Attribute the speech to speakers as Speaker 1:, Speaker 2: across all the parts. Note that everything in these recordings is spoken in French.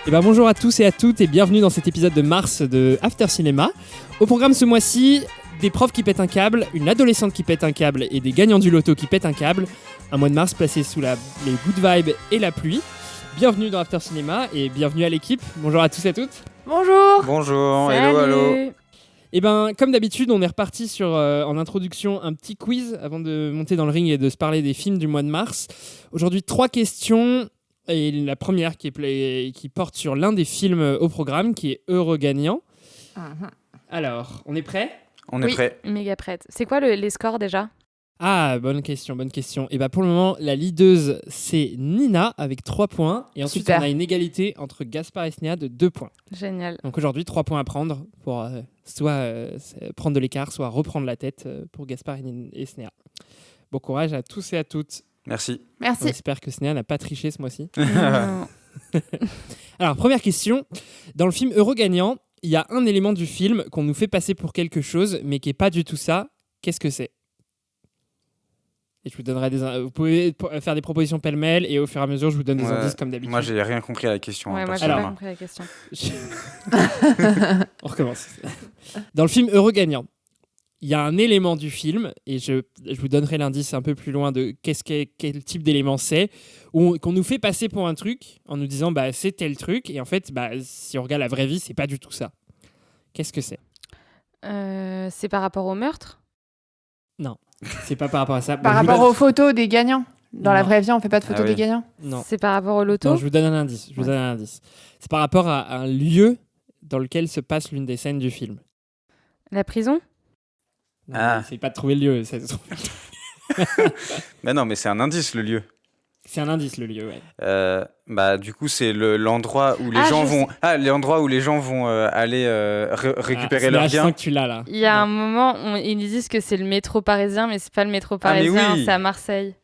Speaker 1: Et bonjour à tous et à toutes et bienvenue dans cet épisode de mars de After Cinéma. Au programme ce mois-ci, des profs qui pètent un câble, une adolescente qui pète un câble et des gagnants du loto qui pètent un câble. Un mois de mars placé sous les good vibes et la pluie. Bienvenue dans After Cinéma et bienvenue à l'équipe. Bonjour à tous et à toutes.
Speaker 2: Bonjour.
Speaker 3: Bonjour,
Speaker 2: Salut.
Speaker 3: hello.
Speaker 1: Et comme d'habitude, on est reparti sur, en introduction, un petit quiz avant de monter dans le ring et de se parler des films du mois de mars. Aujourd'hui, 3 questions. Et la première qui porte sur l'un des films au programme, qui est Heureux gagnant. Alors, on est prêt ?
Speaker 3: On est prêt.
Speaker 2: Méga prête. C'est quoi les scores déjà ?
Speaker 1: Ah, bonne question. Et pour le moment, la leaduse, c'est Nina avec 3 points. Et ensuite,
Speaker 2: Super.
Speaker 1: on a une égalité entre Gaspard et Snéha de 2 points.
Speaker 2: Génial.
Speaker 1: Donc aujourd'hui, 3 points à prendre pour soit prendre de l'écart, soit reprendre la tête pour Gaspard et Snéha. Bon courage à tous et à toutes.
Speaker 3: Merci.
Speaker 2: Merci.
Speaker 1: J'espère que Snéha n'a pas triché ce mois-ci.
Speaker 2: Non.
Speaker 1: Alors, première question. Dans le film Heureux gagnant, il y a un élément du film qu'on nous fait passer pour quelque chose, mais qui n'est pas du tout ça. Qu'est-ce que c'est ? Et je vous donnerai vous pouvez faire des propositions pêle-mêle et au fur et à mesure, je vous donne des indices comme d'habitude.
Speaker 3: Moi, j'ai rien compris à la question.
Speaker 2: Ouais, moi, j'ai
Speaker 3: personnellement.
Speaker 2: pas compris la question.
Speaker 1: On recommence. Dans le film Heureux gagnant, il y a un élément du film, et je vous donnerai l'indice un peu plus loin de quel type d'élément c'est, qu'on nous fait passer pour un truc en nous disant c'est tel truc, et en fait, si on regarde la vraie vie, c'est pas du tout ça. Qu'est-ce que c'est ?
Speaker 2: C'est par rapport au meurtre ?
Speaker 1: Non, c'est pas par rapport à ça.
Speaker 4: Par
Speaker 1: Bon, je vous
Speaker 4: rapport
Speaker 1: donne-
Speaker 4: aux photos des gagnants. Dans la
Speaker 1: Non.
Speaker 4: vraie vie, on fait pas de photos
Speaker 3: Ah oui.
Speaker 4: des gagnants.
Speaker 1: Non.
Speaker 2: C'est par rapport au loto ?
Speaker 1: Non, je vous donne un indice. C'est par rapport à un lieu dans lequel se passe l'une des scènes du film.
Speaker 2: La prison ?
Speaker 1: Non,
Speaker 3: Ah.
Speaker 1: Essayez pas de trouver le lieu.
Speaker 3: Mais non, mais c'est un indice, le lieu.
Speaker 1: C'est un indice, le lieu, ouais.
Speaker 3: Du coup, c'est l'endroit où les
Speaker 2: Ah,
Speaker 3: gens
Speaker 2: je
Speaker 3: vont. L'endroit où les gens vont aller récupérer leurs
Speaker 1: Je
Speaker 3: biens.
Speaker 1: sens que tu l'as, là.
Speaker 2: Il y a
Speaker 1: Non.
Speaker 2: un moment, ils nous disent que c'est le métro parisien, mais c'est pas le métro
Speaker 3: Ah, mais
Speaker 2: parisien,
Speaker 3: oui.
Speaker 2: c'est à Marseille.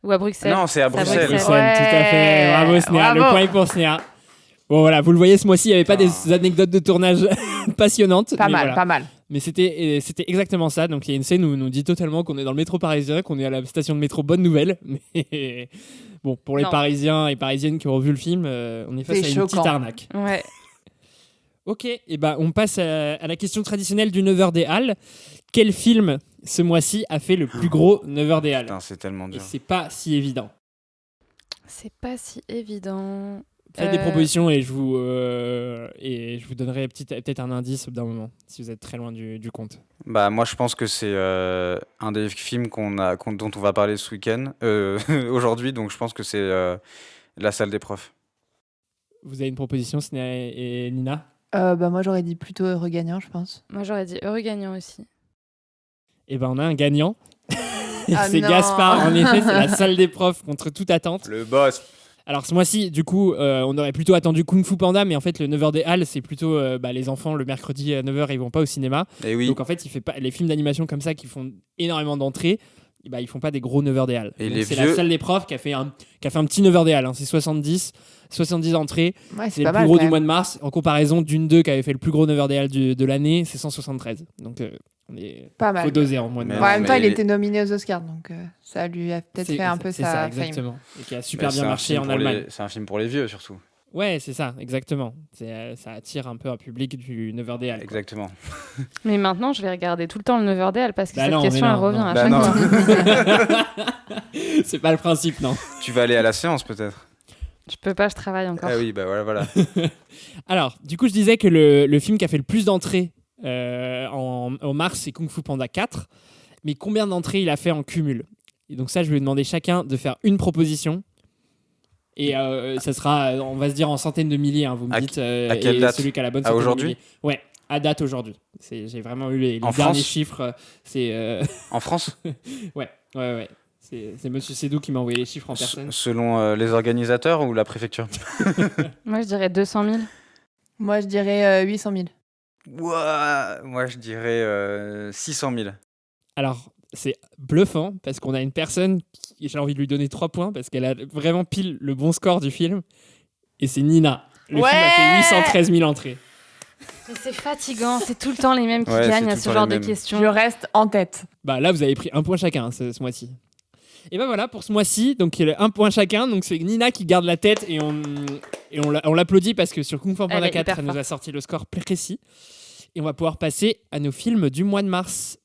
Speaker 2: Ou à Bruxelles.
Speaker 3: Non, c'est à Bruxelles.
Speaker 1: Bruxelles,
Speaker 4: Ouais.
Speaker 1: tout à fait. Bravo, Snéha. Le
Speaker 4: Bravo.
Speaker 1: point est pour Snéha. Bon, voilà, vous le voyez, ce mois-ci, il n'y avait pas des anecdotes de tournage passionnantes.
Speaker 4: Pas
Speaker 1: mais
Speaker 4: mal,
Speaker 1: voilà.
Speaker 4: pas mal.
Speaker 1: Mais c'était exactement ça. Donc, il y a une scène où on nous dit totalement qu'on est dans le métro parisien, qu'on est à la station de métro Bonne Nouvelle. Mais bon, pour les
Speaker 2: Non.
Speaker 1: Parisiens et Parisiennes qui ont revu le film, on est face
Speaker 4: C'est
Speaker 1: à une
Speaker 4: choquant.
Speaker 1: petite arnaque.
Speaker 2: Ouais.
Speaker 1: Ok, et on passe à la question traditionnelle du 9h des Halles. Quel film, ce mois-ci, a fait le plus gros 9h des Halles ?
Speaker 3: Putain, c'est tellement
Speaker 1: Et
Speaker 3: dur.
Speaker 1: c'est pas si évident.
Speaker 2: C'est pas si évident.
Speaker 1: Faites des propositions et je vous donnerai peut-être un indice d'un moment, si vous êtes très loin du compte.
Speaker 3: Moi, je pense que c'est un des films dont on va parler ce week-end, aujourd'hui. Donc, je pense que c'est La Salle des profs.
Speaker 1: Vous avez une proposition, Snéha et Nina ?
Speaker 4: Moi, j'aurais dit plutôt Heureux gagnant, je pense.
Speaker 2: Moi, j'aurais dit heureux gagnant aussi.
Speaker 1: Et on a un gagnant.
Speaker 4: Ah
Speaker 1: C'est
Speaker 4: non.
Speaker 1: Gaspard, en effet, c'est La Salle des profs contre toute attente.
Speaker 3: Le boss.
Speaker 1: Alors ce mois-ci, du coup, on aurait plutôt attendu Kung Fu Panda, mais en fait, le 9h des Halles, c'est plutôt les enfants, le mercredi à 9h, ils vont pas au cinéma.
Speaker 3: Et oui.
Speaker 1: Donc en fait, il fait pas les films d'animation comme ça qui font énormément d'entrées. Ils font pas des gros 9h des Halles.
Speaker 3: Et
Speaker 1: Donc,
Speaker 3: les
Speaker 1: c'est
Speaker 3: vieux-
Speaker 1: La Salle des profs qui a fait un petit 9h des Halles. C'est 70 entrées.
Speaker 4: Ouais,
Speaker 1: C'est
Speaker 4: c'est
Speaker 1: le
Speaker 4: pas
Speaker 1: plus
Speaker 4: mal.
Speaker 1: gros
Speaker 4: quand
Speaker 1: du mois
Speaker 4: même.
Speaker 1: de mars. En comparaison d'une 2 qui avait fait le plus gros 9h des Halles de l'année, c'est 173. Donc on est
Speaker 4: Pas mal.
Speaker 1: faut doser en mois de
Speaker 3: Mais
Speaker 4: En
Speaker 1: mars.
Speaker 4: même temps, il
Speaker 3: mais
Speaker 4: était nominé aux Oscars, donc ça lui a peut-être fait un peu
Speaker 1: c'est ça,
Speaker 4: sa fame.
Speaker 1: exactement. Et qui a super
Speaker 3: Mais
Speaker 1: bien
Speaker 3: c'est un
Speaker 1: marché
Speaker 3: film
Speaker 1: en
Speaker 3: pour
Speaker 1: Allemagne.
Speaker 3: C'est un film pour les vieux, surtout.
Speaker 1: Ouais, c'est ça, exactement. Ça attire un peu un public du 9h des Halles. quoi.
Speaker 3: Exactement.
Speaker 2: Mais maintenant, je vais regarder tout le temps le 9h des Halles parce que
Speaker 1: Bah
Speaker 2: cette
Speaker 1: non,
Speaker 2: question,
Speaker 1: mais
Speaker 2: elle
Speaker 1: non,
Speaker 2: revient
Speaker 1: non.
Speaker 2: à
Speaker 3: Bah
Speaker 2: chaque
Speaker 3: non.
Speaker 2: fois.
Speaker 1: C'est pas le principe, non.
Speaker 3: Tu vas aller à la séance, peut-être.
Speaker 2: Je peux pas, je travaille encore.
Speaker 3: Ah oui, voilà.
Speaker 1: Alors, du coup, je disais que le film qui a fait le plus d'entrées en mars, c'est Kung Fu Panda 4. Mais combien d'entrées il a fait en cumul ? Et donc ça, je vais demander chacun de faire une proposition. Et ça sera, on va se dire, en centaines de milliers. Vous me
Speaker 3: À-
Speaker 1: dites
Speaker 3: à quelle
Speaker 1: et
Speaker 3: date ?
Speaker 1: celui qui a la bonne
Speaker 3: À
Speaker 1: centaine de
Speaker 3: aujourd'hui ?
Speaker 1: milliers. Ouais, à date aujourd'hui. J'ai vraiment eu les
Speaker 3: En
Speaker 1: derniers
Speaker 3: France ?
Speaker 1: chiffres. C'est
Speaker 3: En France,
Speaker 1: ouais. C'est Monsieur Sédou qui m'a envoyé les chiffres en personne.
Speaker 3: selon les organisateurs ou la préfecture ?
Speaker 2: Moi, je dirais 200 000.
Speaker 4: Moi, je dirais 800 000.
Speaker 3: Ouah, moi, je dirais 600 000.
Speaker 1: Alors, c'est bluffant parce qu'on a une personne qui j'ai envie de lui donner 3 points parce qu'elle a vraiment pile le bon score du film. Et c'est Nina. Le
Speaker 4: Ouais.
Speaker 1: film a fait 813 000 entrées.
Speaker 2: Mais c'est fatigant, c'est tout le temps les mêmes qui
Speaker 3: Ouais,
Speaker 2: gagnent
Speaker 3: c'est
Speaker 2: à
Speaker 3: tout
Speaker 2: ce
Speaker 3: le temps
Speaker 2: genre
Speaker 3: les
Speaker 2: de
Speaker 3: mêmes.
Speaker 2: questions.
Speaker 4: Je reste en tête.
Speaker 1: Là, vous avez pris 1 point chacun ce mois-ci. Et ben voilà, pour ce mois-ci, donc un point chacun. Donc c'est Nina qui garde la tête et on l'applaudit parce que sur Kung Fu Panda 4, elle nous a sorti le score précis. Et on va pouvoir passer à nos films du mois de mars.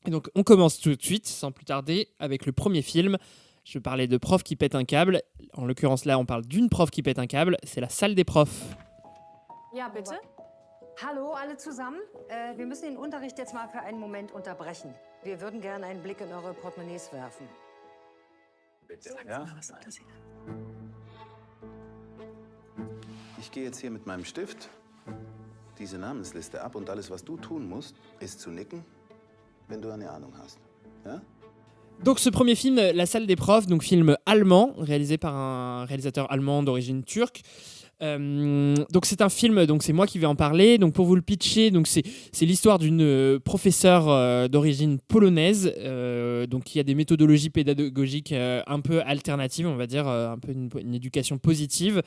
Speaker 1: Et donc on commence tout de suite, sans plus tarder, avec le premier film. Je parlais de profs qui pètent un câble. En l'occurrence là, on parle d'une prof qui pète un câble. C'est la salle des profs.
Speaker 5: Ja, bitte? Hallo, alle zusammen. Wir müssen den Unterricht jetzt mal für einen Moment unterbrechen. Wir würden gerne einen Blick in eure Portemonnaies werfen.
Speaker 6: Bitte, ja? Was soll das hier? Ich gehe jetzt hier mit meinem Stift diese Namensliste ab und alles, was du tun musst, ist zu nicken, wenn du eine Ahnung hast. Ja?
Speaker 1: Donc ce premier film, La salle des profs, donc film allemand, réalisé par un réalisateur allemand d'origine turque. Donc c'est un film, donc c'est moi qui vais en parler. Donc pour vous le pitcher, donc c'est l'histoire d'une professeure d'origine polonaise, donc qui a des méthodologies pédagogiques un peu alternatives, on va dire, un peu une éducation positive,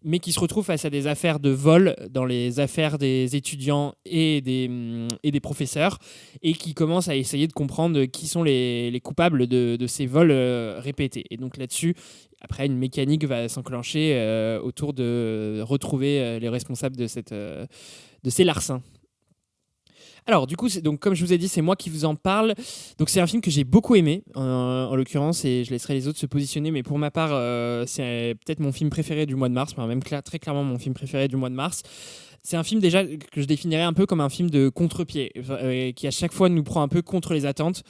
Speaker 1: mais qui se retrouve face à des affaires de vol dans les affaires des étudiants et des professeurs, et qui commence à essayer de comprendre qui sont les coupables de ces vols répétés. Et donc là-dessus, après, une mécanique va s'enclencher autour de retrouver les responsables de ces larcins. Alors, du coup, donc, comme je vous ai dit, c'est moi qui vous en parle. Donc, c'est un film que j'ai beaucoup aimé, en l'occurrence, et je laisserai les autres se positionner. Mais pour ma part, c'est peut-être mon film préféré du mois de mars, même très clairement mon film préféré du mois de mars. C'est un film déjà que je définirais un peu comme un film de contre-pied, qui à chaque fois nous prend un peu contre les attentes.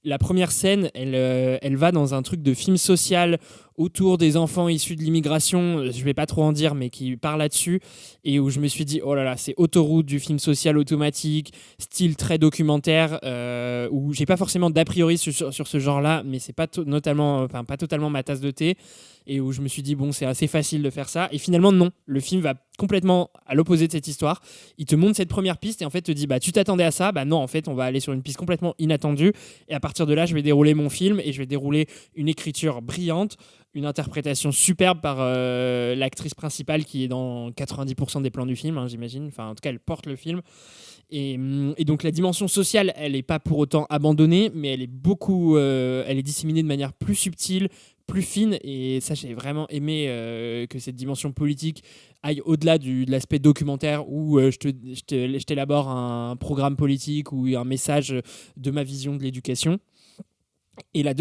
Speaker 1: La première scène, elle va dans un truc de film social autour des enfants issus de l'immigration, je vais pas trop en dire, mais qui parle là-dessus, et où je me suis dit, oh là là, c'est autoroute du film social automatique, style très documentaire, où j'ai pas forcément d'a priori sur ce genre-là, mais c'est pas totalement ma tasse de thé, et où je me suis dit, bon, c'est assez facile de faire ça, et finalement, non, le film va complètement à l'opposé de cette histoire. Il te montre cette première piste, et en fait, te dit, bah, tu t'attendais à ça, bah non, en fait, on va aller sur une piste complètement inattendue, et à partir de là, je vais dérouler mon film, et je vais dérouler une écriture brillante, une interprétation superbe par l'actrice principale qui est dans 90% des plans du film, hein, j'imagine. Enfin, en tout cas, elle porte le film. Et donc, la dimension sociale, elle n'est pas pour autant abandonnée, mais elle est disséminée de manière plus subtile, plus fine. Et ça, j'ai vraiment aimé que cette dimension politique aille au-delà de l'aspect documentaire où je t'élabore un programme politique ou un message de ma vision de l'éducation. Et la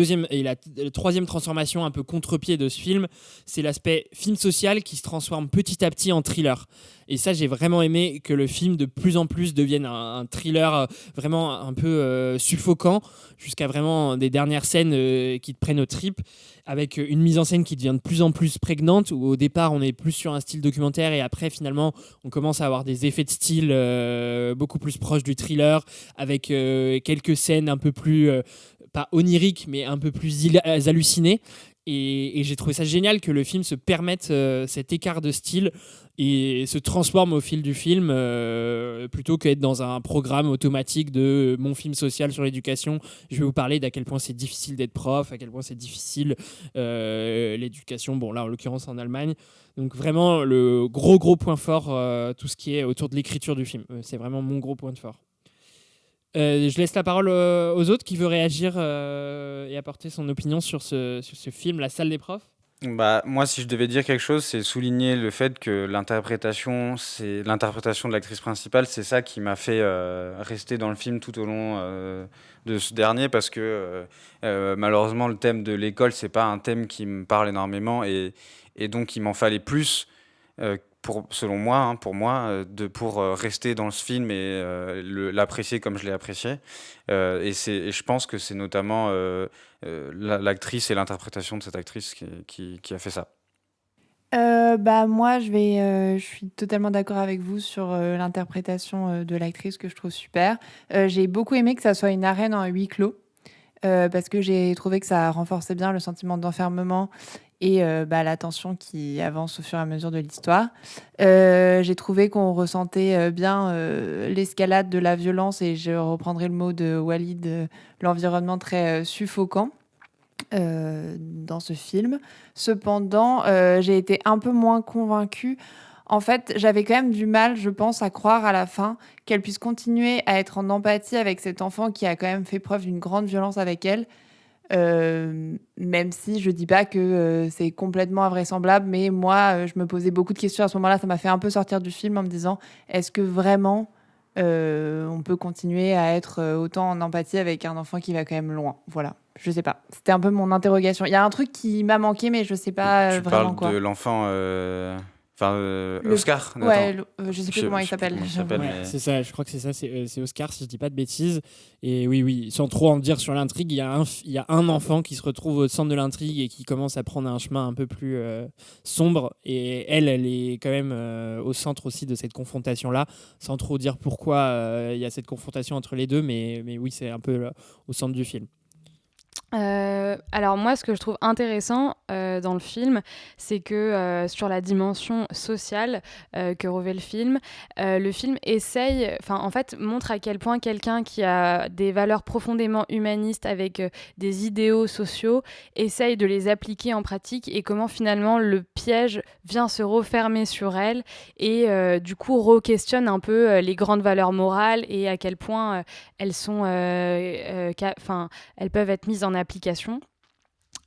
Speaker 1: troisième transformation un peu contre-pied de ce film, c'est l'aspect film social qui se transforme petit à petit en thriller. Et ça, j'ai vraiment aimé que le film de plus en plus devienne un thriller vraiment un peu suffocant, jusqu'à vraiment des dernières scènes qui te prennent aux tripes, avec une mise en scène qui devient de plus en plus prégnante, où au départ on est plus sur un style documentaire et après finalement on commence à avoir des effets de style beaucoup plus proches du thriller, avec quelques scènes un peu plus... pas onirique, mais un peu plus halluciné. Et j'ai trouvé ça génial que le film se permette cet écart de style et se transforme au fil du film plutôt qu'être dans un programme automatique de mon film social sur l'éducation. Je vais vous parler d'à quel point c'est difficile d'être prof, à quel point c'est difficile l'éducation, bon là en l'occurrence en Allemagne. Donc vraiment le gros point fort, tout ce qui est autour de l'écriture du film. C'est vraiment mon gros point de fort. Je laisse la parole aux autres. Qui veut réagir et apporter son opinion sur ce film, La salle des profs?
Speaker 3: Bah, moi, si je devais dire quelque chose, c'est souligner le fait que l'interprétation de l'actrice principale, c'est ça qui m'a fait rester dans le film tout au long de ce dernier, parce que malheureusement, le thème de l'école, c'est pas un thème qui me parle énormément, et donc il m'en fallait plus. Selon moi, hein, pour rester dans ce film et l'apprécier comme je l'ai apprécié. Et je pense que c'est notamment l'actrice et l'interprétation de cette actrice qui a fait ça.
Speaker 4: Moi, je suis totalement d'accord avec vous sur l'interprétation de l'actrice que je trouve super. J'ai beaucoup aimé que ça soit une arène en huis clos, parce que j'ai trouvé que ça renforçait bien le sentiment d'enfermement et la tension qui avance au fur et à mesure de l'histoire. J'ai trouvé qu'on ressentait bien l'escalade de la violence, et je reprendrai le mot de Walid, l'environnement très suffocant dans ce film. Cependant, j'ai été un peu moins convaincue. En fait, j'avais quand même du mal, je pense, à croire à la fin qu'elle puisse continuer à être en empathie avec cet enfant qui a quand même fait preuve d'une grande violence avec elle. Même si je dis pas que c'est complètement invraisemblable, mais moi, je me posais beaucoup de questions à ce moment-là. Ça m'a fait un peu sortir du film en me disant, est-ce que vraiment on peut continuer à être autant en empathie avec un enfant qui va quand même loin? Voilà, je sais pas. C'était un peu mon interrogation. Il y a un truc qui m'a manqué, mais je sais pas
Speaker 3: Tu
Speaker 4: vraiment
Speaker 3: parles
Speaker 4: quoi.
Speaker 3: de l'enfant,
Speaker 4: Le-
Speaker 3: Oscar, Nathan.
Speaker 4: Ouais, je sais plus
Speaker 3: Je-
Speaker 4: comment
Speaker 3: je
Speaker 4: il
Speaker 3: sais plus
Speaker 4: s'appelle.
Speaker 3: comment il s'appelle.
Speaker 1: Ouais,
Speaker 3: mais-
Speaker 1: c'est ça, je crois que c'est ça, c'est Oscar, si je dis pas de bêtises. Et oui, sans trop en dire sur l'intrigue, il y a un enfant qui se retrouve au centre de l'intrigue et qui commence à prendre un chemin un peu plus sombre. Et elle est quand même au centre aussi de cette confrontation-là, sans trop dire pourquoi il y a cette confrontation entre les deux, mais oui, c'est un peu au centre du film.
Speaker 2: Alors moi, ce que je trouve intéressant dans le film, c'est que sur la dimension sociale que revêt le film essaye, en fait, montre à quel point quelqu'un qui a des valeurs profondément humanistes avec des idéaux sociaux essaye de les appliquer en pratique et comment finalement le piège vient se refermer sur elle et du coup re-questionne un peu les grandes valeurs morales et à quel point elles sont, elles peuvent être mises en application.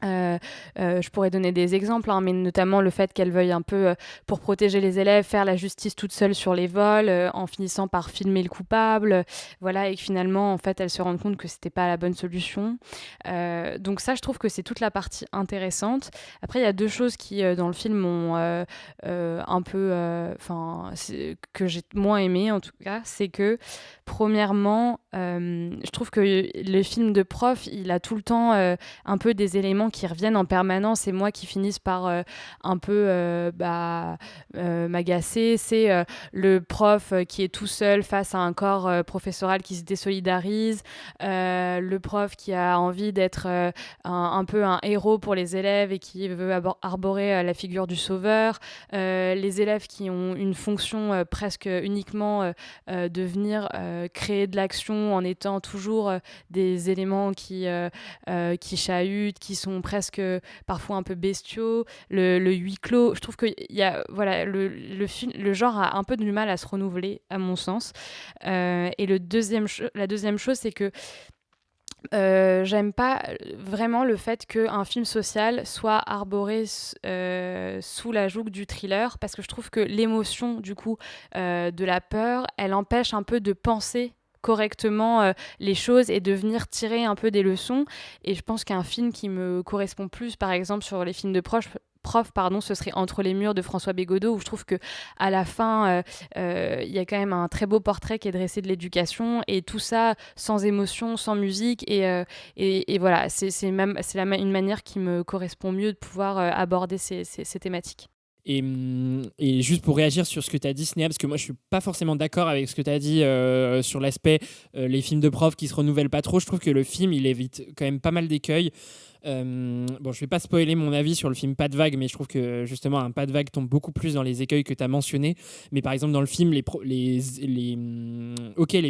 Speaker 2: Je pourrais donner des exemples, mais notamment le fait qu'elle veuille un peu, pour protéger les élèves, faire la justice toute seule sur les vols, en finissant par filmer le coupable, voilà, et que finalement, en fait, elle se rend compte que c'était pas la bonne solution. Donc ça, je trouve que c'est toute la partie intéressante. Après, il y a deux choses qui, dans le film, m'ont un peu... que j'ai moins aimé, en tout cas, c'est que, premièrement, je trouve que le film de prof, il a tout le temps un peu des éléments qui reviennent en permanence et moi qui finissent par un peu m'agacer. C'est le prof qui est tout seul face à un corps professoral qui se désolidarise, le prof qui a envie d'être un peu un héros pour les élèves et qui veut arborer la figure du sauveur, les élèves qui ont une fonction presque uniquement de venir créer de l'action en étant toujours des éléments qui chahutent, qui sont presque parfois un peu bestiaux, le huis clos. Je trouve que le genre a un peu du mal à se renouveler, à mon sens. Et la deuxième chose, c'est que j'aime pas vraiment le fait qu'un film social soit arboré sous la joug du thriller, parce que je trouve que l'émotion du coup de la peur, elle empêche un peu de penser correctement les choses et de venir tirer un peu des leçons. Et je pense qu'un film qui me correspond plus, par exemple sur les films de prof, ce serait Entre les murs de François Bégodeau, où je trouve que à la fin il y a quand même un très beau portrait qui est dressé de l'éducation et tout ça sans émotion, sans musique et voilà, c'est une manière qui me correspond mieux de pouvoir aborder ces thématiques.
Speaker 1: Et juste pour réagir sur ce que tu as dit, Snéha, parce que moi je suis pas forcément d'accord avec ce que tu as dit sur l'aspect les films de profs qui se renouvellent pas trop. Je trouve que le film il évite quand même pas mal d'écueils. Je vais pas spoiler mon avis sur le film Pas de vague, mais je trouve que justement un Pas de vague tombe beaucoup plus dans les écueils que tu as mentionnés. Mais par exemple dans le film, les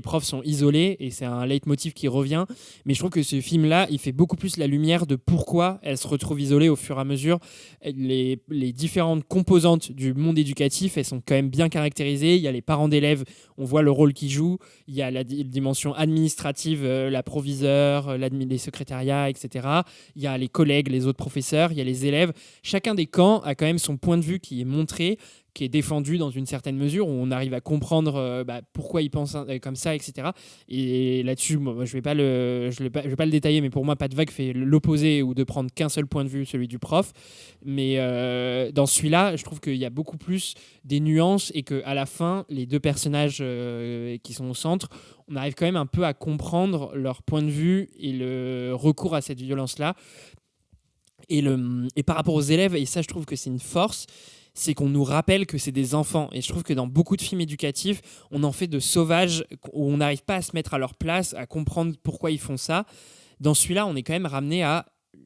Speaker 1: profs sont isolés et c'est un leitmotiv qui revient, mais je trouve que ce film-là, il fait beaucoup plus la lumière de pourquoi elles se retrouvent isolées au fur et à mesure. Les différentes composantes du monde éducatif, elles sont quand même bien caractérisées. Il y a les parents d'élèves, on voit le rôle qu'ils jouent. Il y a la dimension administrative, la proviseure, les secrétariats, etc. Il y a les collègues, les autres professeurs, il y a les élèves. Chacun des camps a quand même son point de vue qui est montré, qui est défendu dans une certaine mesure, où on arrive à comprendre pourquoi ils pensent comme ça, etc. Et là-dessus, moi, je vais pas le détailler, mais pour moi, Pas de vague fait l'opposé, ou de prendre qu'un seul point de vue, celui du prof. Mais dans celui-là, je trouve qu'il y a beaucoup plus des nuances et qu'à la fin, les deux personnages qui sont au centre, on arrive quand même un peu à comprendre leur point de vue et le recours à cette violence-là. Et par rapport aux élèves, et ça, je trouve que c'est une force, c'est qu'on nous rappelle que c'est des enfants. Et je trouve que dans beaucoup de films éducatifs, on en fait de sauvages, où on n'arrive pas à se mettre à leur place, à comprendre pourquoi ils font ça. Dans celui-là, on est quand même ramené à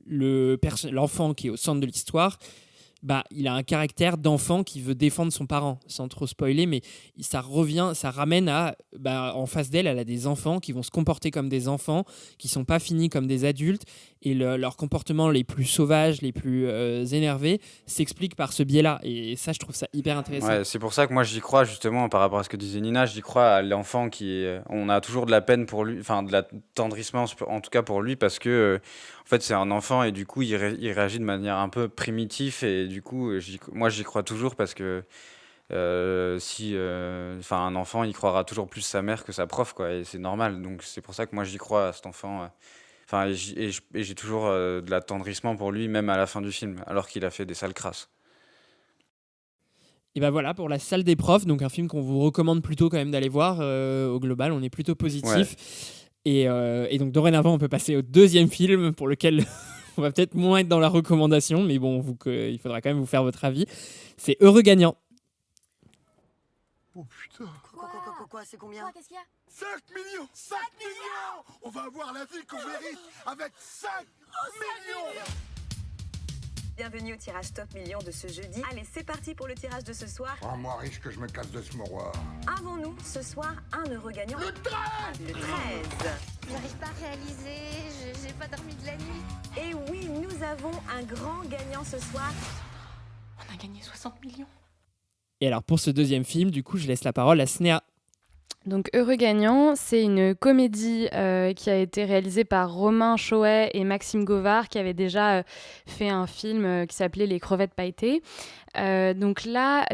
Speaker 1: l'enfant qui est au centre de l'histoire. Il a un caractère d'enfant qui veut défendre son parent, sans trop spoiler, mais ça ramène à, en face d'elle, elle a des enfants qui vont se comporter comme des enfants, qui sont pas finis comme des adultes, et leurs comportements les plus sauvages, les plus énervés s'expliquent par ce biais-là. Et ça, je trouve ça hyper intéressant.
Speaker 3: Ouais, c'est pour ça que moi j'y crois justement par rapport à ce que disait Nina, j'y crois à l'enfant on a toujours de la peine pour lui, enfin de l'attendrissement en tout cas pour lui parce que en fait c'est un enfant et du coup il réagit de manière un peu primitive et du coup moi j'y crois toujours parce que enfin un enfant il croira toujours plus sa mère que sa prof quoi et c'est normal donc c'est pour ça que moi j'y crois à cet enfant. Enfin et j'ai toujours de l'attendrissement pour lui même à la fin du film alors qu'il a fait des sales crasses.
Speaker 1: Et ben voilà pour La Salle des profs, donc un film qu'on vous recommande plutôt quand même d'aller voir. Au global, on est plutôt positif. Ouais. Et donc dorénavant, on peut passer au deuxième film pour lequel on va peut-être moins être dans la recommandation, mais bon, il faudra quand même vous faire votre avis. C'est Heureux gagnant.
Speaker 7: Oh putain.
Speaker 8: Quoi, c'est combien?
Speaker 7: Qu'est-ce qu'il y a? 5 millions 5 millions. On va avoir la vie qu'on mérite avec 5 millions.
Speaker 8: Bienvenue au tirage Top Millions de ce jeudi. Allez, c'est parti pour le tirage de ce soir.
Speaker 7: Rends-moi riche que je me casse de ce mouroir.
Speaker 8: Avons-nous ce soir un heureux gagnant?
Speaker 7: Le 13.
Speaker 8: Le 13.
Speaker 9: J'arrive pas à réaliser, j'ai pas dormi de la nuit.
Speaker 8: Et oui, nous avons un grand gagnant ce soir.
Speaker 9: On a gagné 60 millions.
Speaker 1: Et alors pour ce deuxième film, du coup, je laisse la parole à Snéha.
Speaker 2: Donc Heureux gagnant, c'est une comédie qui a été réalisée par Romain Choet et Maxime Govard qui avaient déjà fait un film qui s'appelait Les crevettes pailletées. Donc là,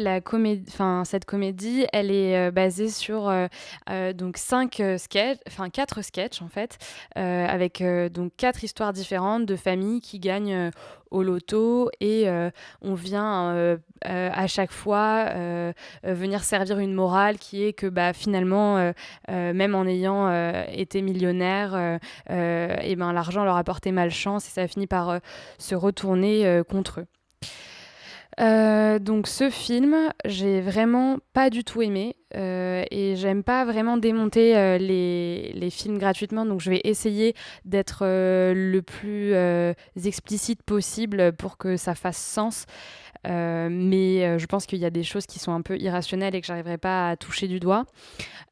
Speaker 2: cette comédie, elle est basée sur donc 4 sketchs en fait, avec donc 4 histoires différentes de familles qui gagnent au loto et on vient à chaque fois venir servir une morale qui est que finalement, même en ayant été millionnaire, et l'argent leur a porté malchance et ça finit par se retourner contre eux. Donc ce film, j'ai vraiment pas du tout aimé et j'aime pas vraiment démonter les films gratuitement, donc je vais essayer d'être le plus explicite possible pour que ça fasse sens. Mais je pense qu'il y a des choses qui sont un peu irrationnelles et que j'arriverai pas à toucher du doigt.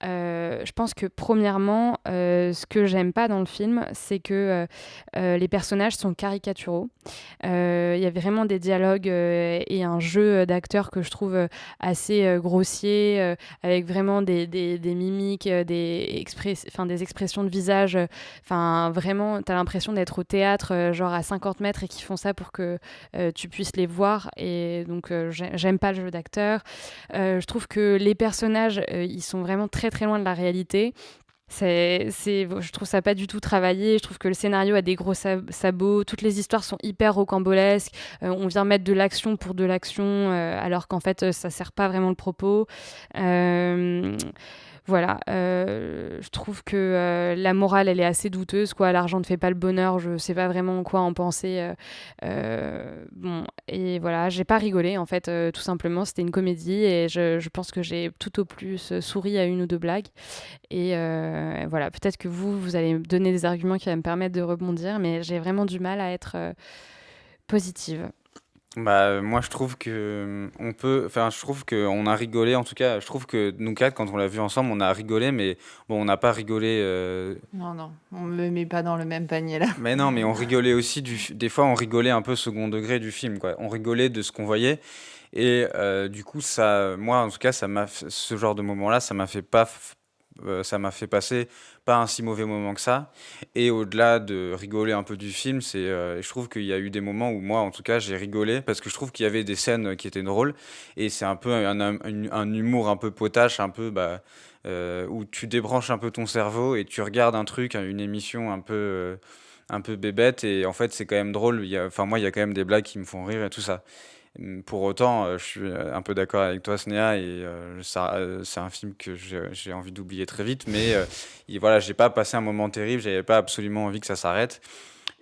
Speaker 2: Je pense que premièrement, ce que j'aime pas dans le film, c'est que les personnages sont caricaturaux. Il y a vraiment des dialogues et un jeu d'acteurs que je trouve assez grossier, avec vraiment des mimiques, des expressions de visage. Vraiment, t'as l'impression d'être au théâtre, genre à 50 mètres et qu'ils font ça pour que tu puisses les voir. Et donc, j'aime pas le jeu d'acteurs. Je trouve que les personnages, ils sont vraiment très très loin de la réalité. Je trouve ça pas du tout travaillé. Je trouve que le scénario a des gros sabots. Toutes les histoires sont hyper rocambolesques. On vient mettre de l'action pour de l'action, alors qu'en fait, ça sert pas vraiment le propos. Voilà, je trouve que la morale, elle est assez douteuse, quoi. L'argent ne fait pas le bonheur, je sais pas vraiment quoi en penser. Bon, et voilà, j'ai pas rigolé, en fait, tout simplement. C'était une comédie et je pense que j'ai tout au plus souri à une ou deux blagues. Et voilà, peut-être que vous allez me donner des arguments qui vont me permettre de rebondir, mais j'ai vraiment du mal à être positive.
Speaker 3: Moi je trouve que je trouve qu'on a rigolé, en tout cas je trouve que nous quatre quand on l'a vu ensemble on a rigolé mais bon on n'a pas rigolé
Speaker 4: Non, on me met pas dans le même panier là.
Speaker 3: mais non mais on rigolait aussi des fois on rigolait un peu second degré du film quoi, on rigolait de ce qu'on voyait et du coup ça moi en tout cas ce genre de moment là ça m'a fait passer pas un si mauvais moment que ça. Et au-delà de rigoler un peu du film, je trouve qu'il y a eu des moments où moi, en tout cas, j'ai rigolé parce que je trouve qu'il y avait des scènes qui étaient drôles. Et c'est un peu un humour un peu potache, un peu où tu débranches un peu ton cerveau et tu regardes un truc, une émission un peu bébête. Et en fait, c'est quand même drôle. Moi, il y a quand même des blagues qui me font rire et tout ça. Pour autant, je suis un peu d'accord avec toi, Snéha, et c'est un film que j'ai envie d'oublier très vite, mais voilà, j'ai pas passé un moment terrible, j'avais pas absolument envie que ça s'arrête.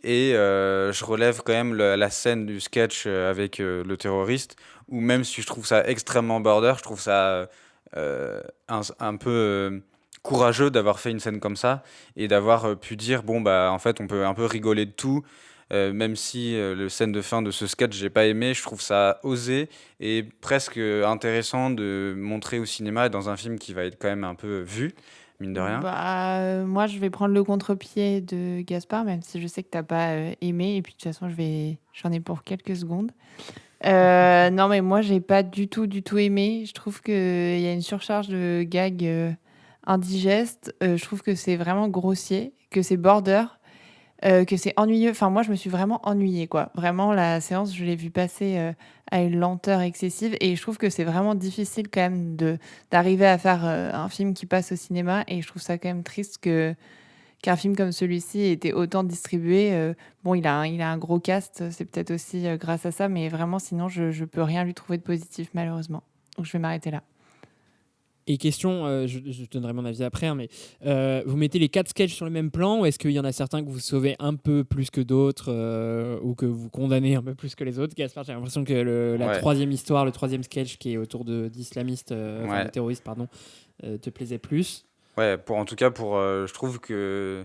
Speaker 3: Et je relève quand même la scène du sketch avec le terroriste, où même si je trouve ça extrêmement border, je trouve ça un peu courageux d'avoir fait une scène comme ça, et d'avoir pu dire, en fait, on peut un peu rigoler de tout. Même si le scène de fin de ce sketch j'ai pas aimé, je trouve ça osé et presque intéressant de montrer au cinéma dans un film qui va être quand même un peu vu mine de rien.
Speaker 4: Moi, je vais prendre le contre-pied de Gaspard, même si je sais que t'as pas aimé. Et puis, de toute façon, j'en ai pour quelques secondes. Non, mais moi, j'ai pas du tout aimé. Je trouve qu'il y a une surcharge de gags indigestes. Je trouve que c'est vraiment grossier, que c'est border, que c'est ennuyeux. Enfin, moi, je me suis vraiment ennuyée, quoi. Vraiment, la séance, je l'ai vue passer à une lenteur excessive. Et je trouve que c'est vraiment difficile, quand même, d'arriver à faire un film qui passe au cinéma. Et je trouve ça quand même triste qu'un film comme celui-ci ait été autant distribué. Bon, il a un gros cast, c'est peut-être aussi grâce à ça. Mais vraiment, sinon, je peux rien lui trouver de positif, malheureusement. Donc, je vais m'arrêter là.
Speaker 1: Et question, je donnerai mon avis après, hein, mais vous mettez les 4 sketchs sur le même plan ou est-ce qu'il y en a certains que vous sauvez un peu plus que d'autres ou que vous condamnez un peu plus que les autres? Gaspard, j'ai l'impression que la troisième histoire, le troisième sketch qui est autour d'islamistes, de terroristes, pardon, te plaisait plus.
Speaker 3: Ouais, en tout cas, je trouve que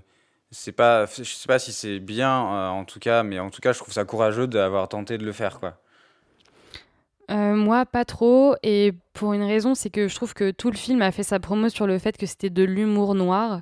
Speaker 3: c'est pas, je sais pas si c'est bien en tout cas, mais en tout cas, je trouve ça courageux d'avoir tenté de le faire, quoi.
Speaker 2: Moi, pas trop. Et pour une raison, c'est que je trouve que tout le film a fait sa promo sur le fait que c'était de l'humour noir.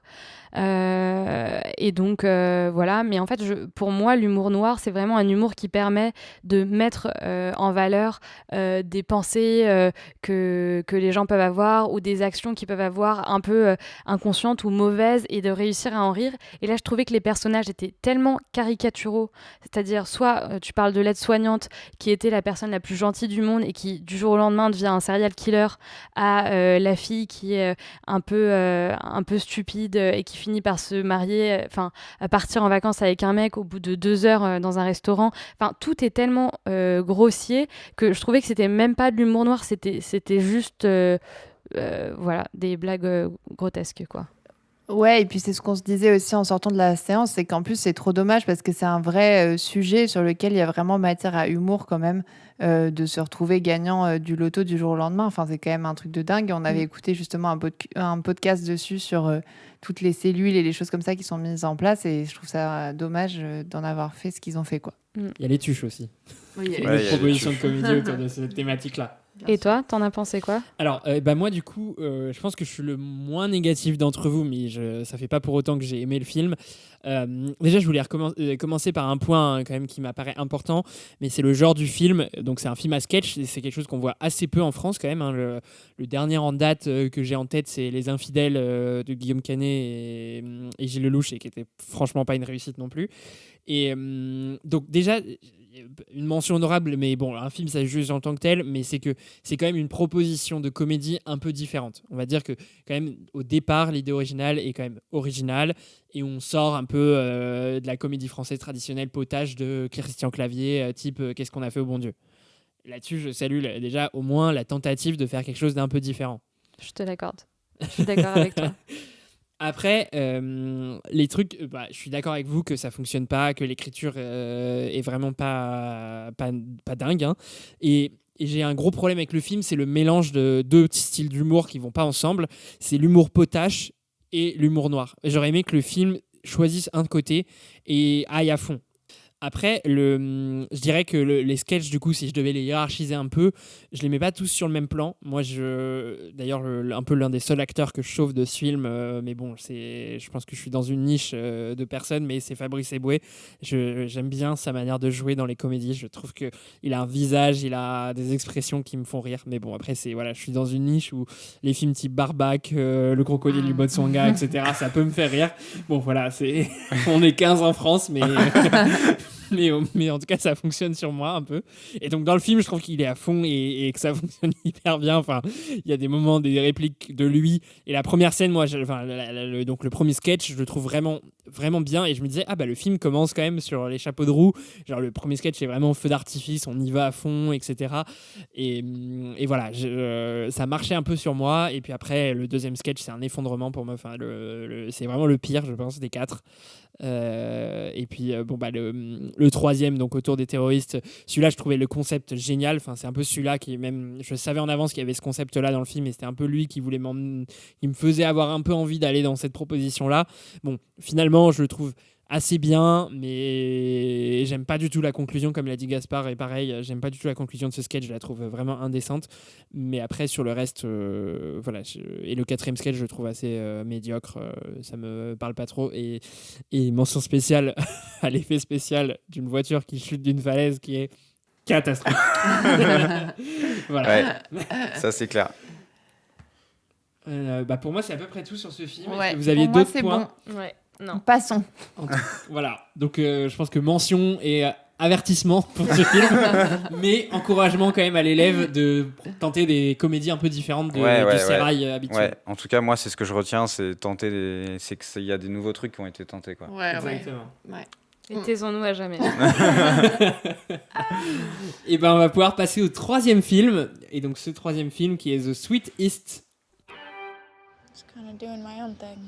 Speaker 2: Et donc, voilà. Mais en fait, pour moi, l'humour noir, c'est vraiment un humour qui permet de mettre en valeur des pensées que les gens peuvent avoir ou des actions qu'ils peuvent avoir un peu inconscientes ou mauvaises et de réussir à en rire. Et là, je trouvais que les personnages étaient tellement caricaturaux. C'est-à-dire, soit tu parles de l'aide-soignante qui était la personne la plus gentille du monde et qui, du jour au lendemain, devient un serial killer, à la fille qui est un peu stupide et qui finit par se marier, à partir en vacances avec un mec au bout de 2 heures dans un restaurant. Enfin, tout est tellement grossier que je trouvais que c'était même pas de l'humour noir, c'était juste voilà, des blagues grotesques, quoi.
Speaker 4: Ouais, et puis c'est ce qu'on se disait aussi en sortant de la séance, c'est qu'en plus c'est trop dommage parce que c'est un vrai sujet sur lequel il y a vraiment matière à humour quand même, de se retrouver gagnant du loto du jour au lendemain. Enfin, c'est quand même un truc de dingue. On avait écouté justement un podcast dessus sur toutes les cellules et les choses comme ça qui sont mises en place et je trouve ça dommage d'en avoir fait ce qu'ils ont fait, quoi.
Speaker 1: Il y a les tuches aussi.
Speaker 4: Oui, il y a
Speaker 1: Il y a une proposition de comédie autour de cette thématique-là.
Speaker 2: Et toi, t'en as pensé quoi?
Speaker 1: Alors, moi, du coup, je pense que je suis le moins négatif d'entre vous, mais ça fait pas pour autant que j'ai aimé le film. Déjà, je voulais commencer par un point quand même qui m'apparaît important, mais c'est le genre du film. Donc, c'est un film à sketch, et c'est quelque chose qu'on voit assez peu en France quand même, hein. Le dernier en date que j'ai en tête, c'est Les Infidèles de Guillaume Canet et Gilles Lelouch, et qui était franchement pas une réussite non plus. Et donc déjà, une mention honorable, mais bon, un film ça se juge en tant que tel, mais c'est que c'est quand même une proposition de comédie un peu différente. On va dire que quand même au départ l'idée originale est quand même originale et on sort un peu de la comédie française traditionnelle potage de Christian Clavier, type Qu'est-ce qu'on a fait au bon Dieu. Là-dessus, je salue déjà au moins la tentative de faire quelque chose d'un peu différent.
Speaker 2: Je te l'accorde. Je suis d'accord avec toi.
Speaker 1: Après, les trucs, je suis d'accord avec vous que ça fonctionne pas, que l'écriture est vraiment pas dingue, hein. Et j'ai un gros problème avec le film, c'est le mélange de deux styles d'humour qui vont pas ensemble. C'est l'humour potache et l'humour noir. J'aurais aimé que le film choisisse un côté et aille à fond. Après, je dirais que les sketchs, du coup, si je devais les hiérarchiser un peu, je les mets pas tous sur le même plan. Moi, d'ailleurs, un peu l'un des seuls acteurs que je sauve de ce film, mais bon, je pense que je suis dans une niche de personnes, mais c'est Fabrice Eboué. J'aime bien sa manière de jouer dans les comédies. Je trouve qu'il a un visage, il a des expressions qui me font rire. Mais bon, après, je suis dans une niche où les films type Barbac, Le Crocodile du Botswana, etc., ça peut me faire rire. Bon, voilà, on est 15 en France, mais... mais en tout cas ça fonctionne sur moi un peu, et donc dans le film je trouve qu'il est à fond et que ça fonctionne hyper bien. Enfin, il y a des moments, des répliques de lui, et la première scène, moi donc le premier sketch, je le trouve vraiment vraiment bien, et je me disais le film commence quand même sur les chapeaux de roue, genre le premier sketch est vraiment feu d'artifice, on y va à fond, etc. et voilà, ça marchait un peu sur moi, et puis après le deuxième sketch c'est un effondrement pour moi. Enfin, c'est vraiment le pire, je pense, des 4. Et puis le troisième, donc autour des terroristes, celui-là je trouvais le concept génial. Enfin, c'est un peu celui-là qui, même je savais en avance qu'il y avait ce concept là dans le film, et c'était un peu lui qui me faisait avoir un peu envie d'aller dans cette proposition là. Bon, finalement je le trouve assez bien, mais j'aime pas du tout la conclusion, comme l'a dit Gaspard, et pareil, j'aime pas du tout la conclusion de ce sketch, je la trouve vraiment indécente. Mais après, sur le reste, et le 4e sketch, je le trouve assez médiocre, ça me parle pas trop. Et mention spéciale à l'effet spécial d'une voiture qui chute d'une falaise qui est catastrophique.
Speaker 3: Ouais, ça c'est clair.
Speaker 1: Pour moi, c'est à peu près tout sur ce film.
Speaker 4: Ouais,
Speaker 1: Est-ce que vous aviez
Speaker 4: pour moi,
Speaker 1: d'autres
Speaker 4: c'est
Speaker 1: points?
Speaker 4: bon.
Speaker 2: Ouais, non.
Speaker 4: Passons.
Speaker 1: Voilà, donc je pense que mention et avertissement pour ce film, mais encouragement quand même à l'élève de tenter des comédies un peu différentes du sérail habituel.
Speaker 3: Ouais, en tout cas, moi, c'est ce que je retiens, c'est c'est qu'il y a des nouveaux trucs qui ont été tentés, quoi.
Speaker 4: Ouais,
Speaker 1: Exactement.
Speaker 4: Ouais.
Speaker 2: Et taisons-nous à jamais.
Speaker 1: Et ben on va pouvoir passer au 3e film, et donc ce 3e film qui est The Sweet East.
Speaker 9: Just kind of doing my own thing.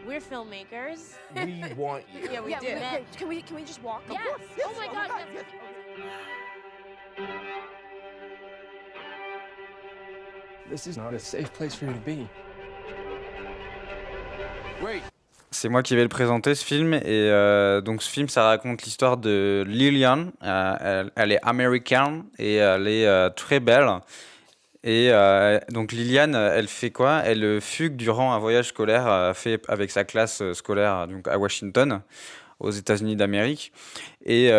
Speaker 9: We're filmmakers.
Speaker 7: We want you.
Speaker 9: Yeah, we do.
Speaker 10: Can we just walk?
Speaker 9: Yes. Oh my God. Yes.
Speaker 11: This is not a safe place for you to be.
Speaker 7: Wait.
Speaker 3: C'est moi qui vais le présenter, ce film. Et donc, ce film, ça raconte l'histoire de Lillian. Elle est américaine et elle est très belle. Et donc, Lillian, elle fait quoi? Elle fugue durant un voyage scolaire fait avec sa classe scolaire donc, à Washington, aux États-Unis d'Amérique. Et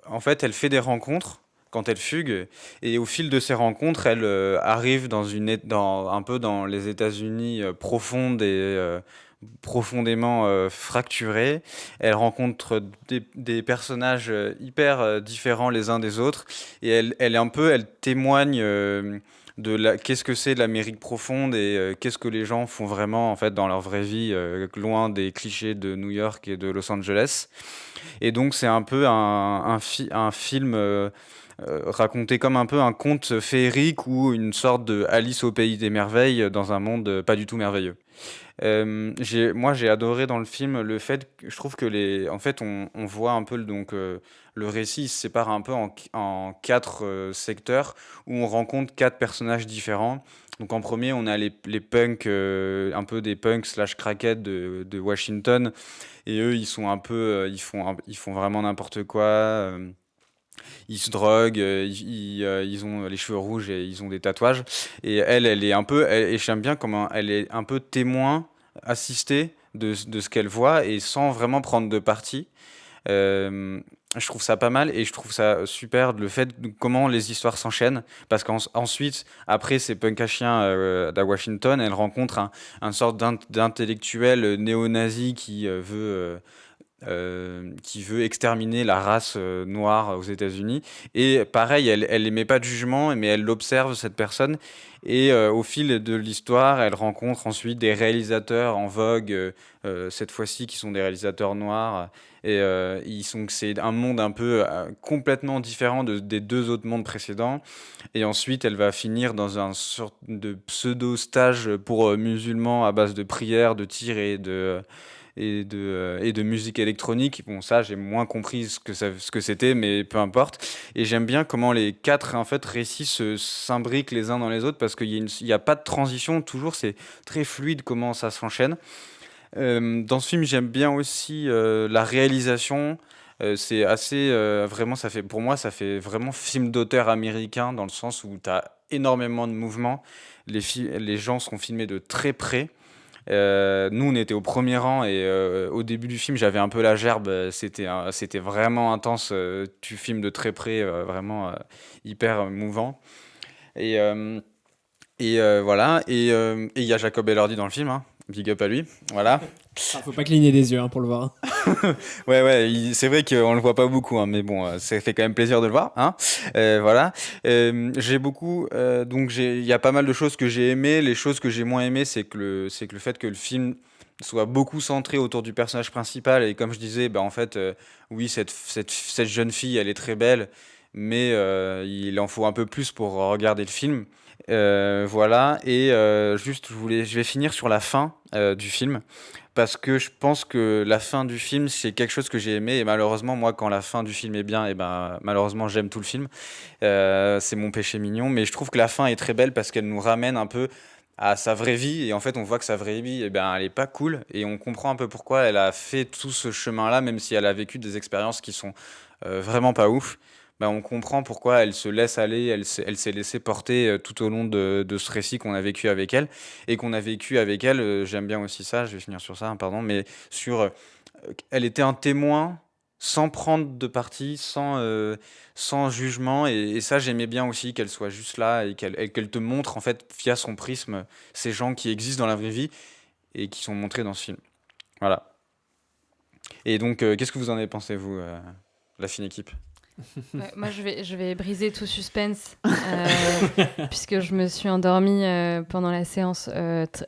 Speaker 3: en fait, elle fait des rencontres quand elle fugue. Et au fil de ces rencontres, elle arrive un peu dans les États-Unis profondes et profondément fracturée. Elle rencontre des personnages hyper différents les uns des autres et elle témoigne qu'est-ce que c'est de l'Amérique profonde et qu'est-ce que les gens font vraiment en fait dans leur vraie vie, loin des clichés de New York et de Los Angeles. Et donc c'est un peu un film raconté comme un peu un conte féerique ou une sorte de Alice au pays des merveilles dans un monde pas du tout merveilleux. J'ai adoré dans le film le fait que je trouve que en fait on voit un peu le récit il se sépare un peu en 4 secteurs où on rencontre 4 personnages différents. Donc en premier on a les punks, un peu des punks / crackheads de Washington, et eux ils sont un peu ils font vraiment n'importe quoi. Ils se droguent, ils ont les cheveux rouges et ils ont des tatouages. Et elle est un peu, et j'aime bien comment elle est un peu témoin, assistée de ce qu'elle voit et sans vraiment prendre de parti. Je trouve ça pas mal et je trouve ça super le fait de comment les histoires s'enchaînent, parce qu'ensuite, après ces punks à chiens d'à Washington, elle rencontre un sorte d'intellectuel néo-nazi qui veut exterminer la race noire aux États-Unis. Et pareil, elle émet pas de jugement, mais elle observe cette personne. Et au fil de l'histoire, elle rencontre ensuite des réalisateurs en vogue, cette fois-ci qui sont des réalisateurs noirs. Et c'est un monde un peu complètement différent des 2 autres mondes précédents. Et ensuite, elle va finir dans un sorte de pseudo-stage pour musulmans à base de prières, de tirs et de musique électronique. Bon, ça, j'ai moins compris ce que c'était, mais peu importe. Et j'aime bien comment les 4 en fait, récits s'imbriquent les uns dans les autres, parce qu'il n'y a pas de transition, toujours, c'est très fluide comment ça s'enchaîne. Dans ce film, j'aime bien aussi la réalisation. C'est assez, vraiment, pour moi, ça fait vraiment film d'auteur américain, dans le sens où tu as énormément de mouvements. Les gens sont filmés de très près. Nous on était au premier rang et au début du film j'avais un peu la gerbe, c'était vraiment intense, tu filmes de très près, vraiment hyper mouvant et voilà, et il y a Jacob Elordi dans le film, hein. Big up à lui, voilà.
Speaker 1: Faut pas cligner des yeux pour le voir.
Speaker 3: Ouais, c'est vrai qu'on le voit pas beaucoup, hein, mais bon, ça fait quand même plaisir de le voir, hein. Voilà. J'ai beaucoup, donc il y a pas mal de choses que j'ai aimées. Les choses que j'ai moins aimées, c'est que le fait que le film soit beaucoup centré autour du personnage principal, et comme je disais, en fait, oui, cette jeune fille, elle est très belle, mais il en faut un peu plus pour regarder le film. Voilà, et je vais finir sur la fin du film, parce que je pense que la fin du film, c'est quelque chose que j'ai aimé, et malheureusement, moi, quand la fin du film est bien, et malheureusement, j'aime tout le film. C'est mon péché mignon, mais je trouve que la fin est très belle parce qu'elle nous ramène un peu à sa vraie vie, et en fait on voit que sa vraie vie, eh ben, elle est pas cool, et on comprend un peu pourquoi elle a fait tout ce chemin-là, même si elle a vécu des expériences qui sont vraiment pas ouf. Ben, on comprend pourquoi elle se laisse aller, elle s'est laissée porter tout au long de ce récit qu'on a vécu avec elle, et qu'on a vécu avec elle, j'aime bien aussi ça, je vais finir sur ça, hein, pardon, mais sur, elle était un témoin sans prendre de parti, sans jugement, et ça j'aimais bien aussi qu'elle soit juste là et qu'elle te montre en fait via son prisme ces gens qui existent dans la vraie vie et qui sont montrés dans ce film. Voilà. Et donc qu'est-ce que vous en avez pensé, vous, la fine équipe?
Speaker 2: Ouais, moi, je vais briser tout suspense, puisque je me suis endormie pendant la séance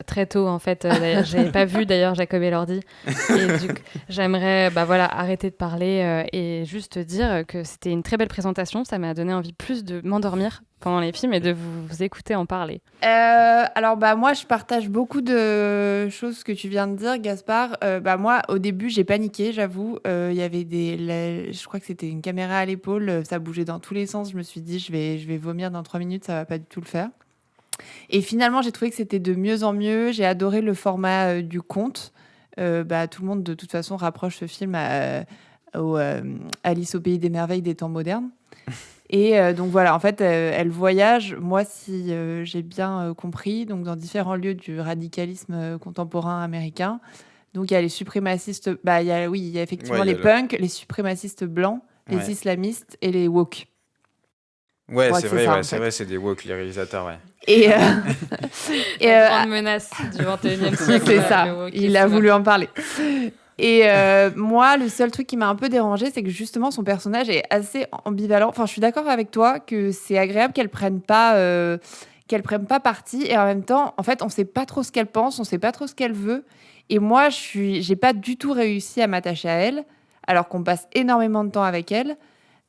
Speaker 2: très tôt, en fait. J'avais pas vu, d'ailleurs, Jacob Elordi. Et du coup, j'aimerais arrêter de parler et juste dire que c'était une très belle présentation. Ça m'a donné envie plus de m'endormir pendant les films et de vous écouter en parler.
Speaker 4: Alors, moi, je partage beaucoup de choses que tu viens de dire, Gaspard. Moi, au début, j'ai paniqué, j'avoue. Il y avait je crois que c'était une caméra à l'épaule, ça bougeait dans tous les sens. Je me suis dit, je vais vomir dans 3 minutes, ça va pas du tout le faire. Et finalement, j'ai trouvé que c'était de mieux en mieux. J'ai adoré le format du conte. Tout le monde, de toute façon, rapproche ce film au Alice au pays des merveilles des temps modernes. Et donc voilà, en fait, elle voyage, moi, si j'ai bien compris, donc dans différents lieux du radicalisme contemporain américain. Donc il y a les suprémacistes, il y a effectivement les punks, les suprémacistes blancs, les islamistes et les woke.
Speaker 3: Ouais, c'est vrai, c'est des woke, les réalisateurs, ouais.
Speaker 4: Et
Speaker 2: grande menace du 21e siècle.
Speaker 4: C'est ça, il a voulu en parler. Et moi, le seul truc qui m'a un peu dérangée, c'est que justement, son personnage est assez ambivalent. Enfin, je suis d'accord avec toi que c'est agréable qu'elle prenne pas parti. Et en même temps, en fait, on sait pas trop ce qu'elle pense, on sait pas trop ce qu'elle veut. Et moi, j'ai pas du tout réussi à m'attacher à elle, alors qu'on passe énormément de temps avec elle.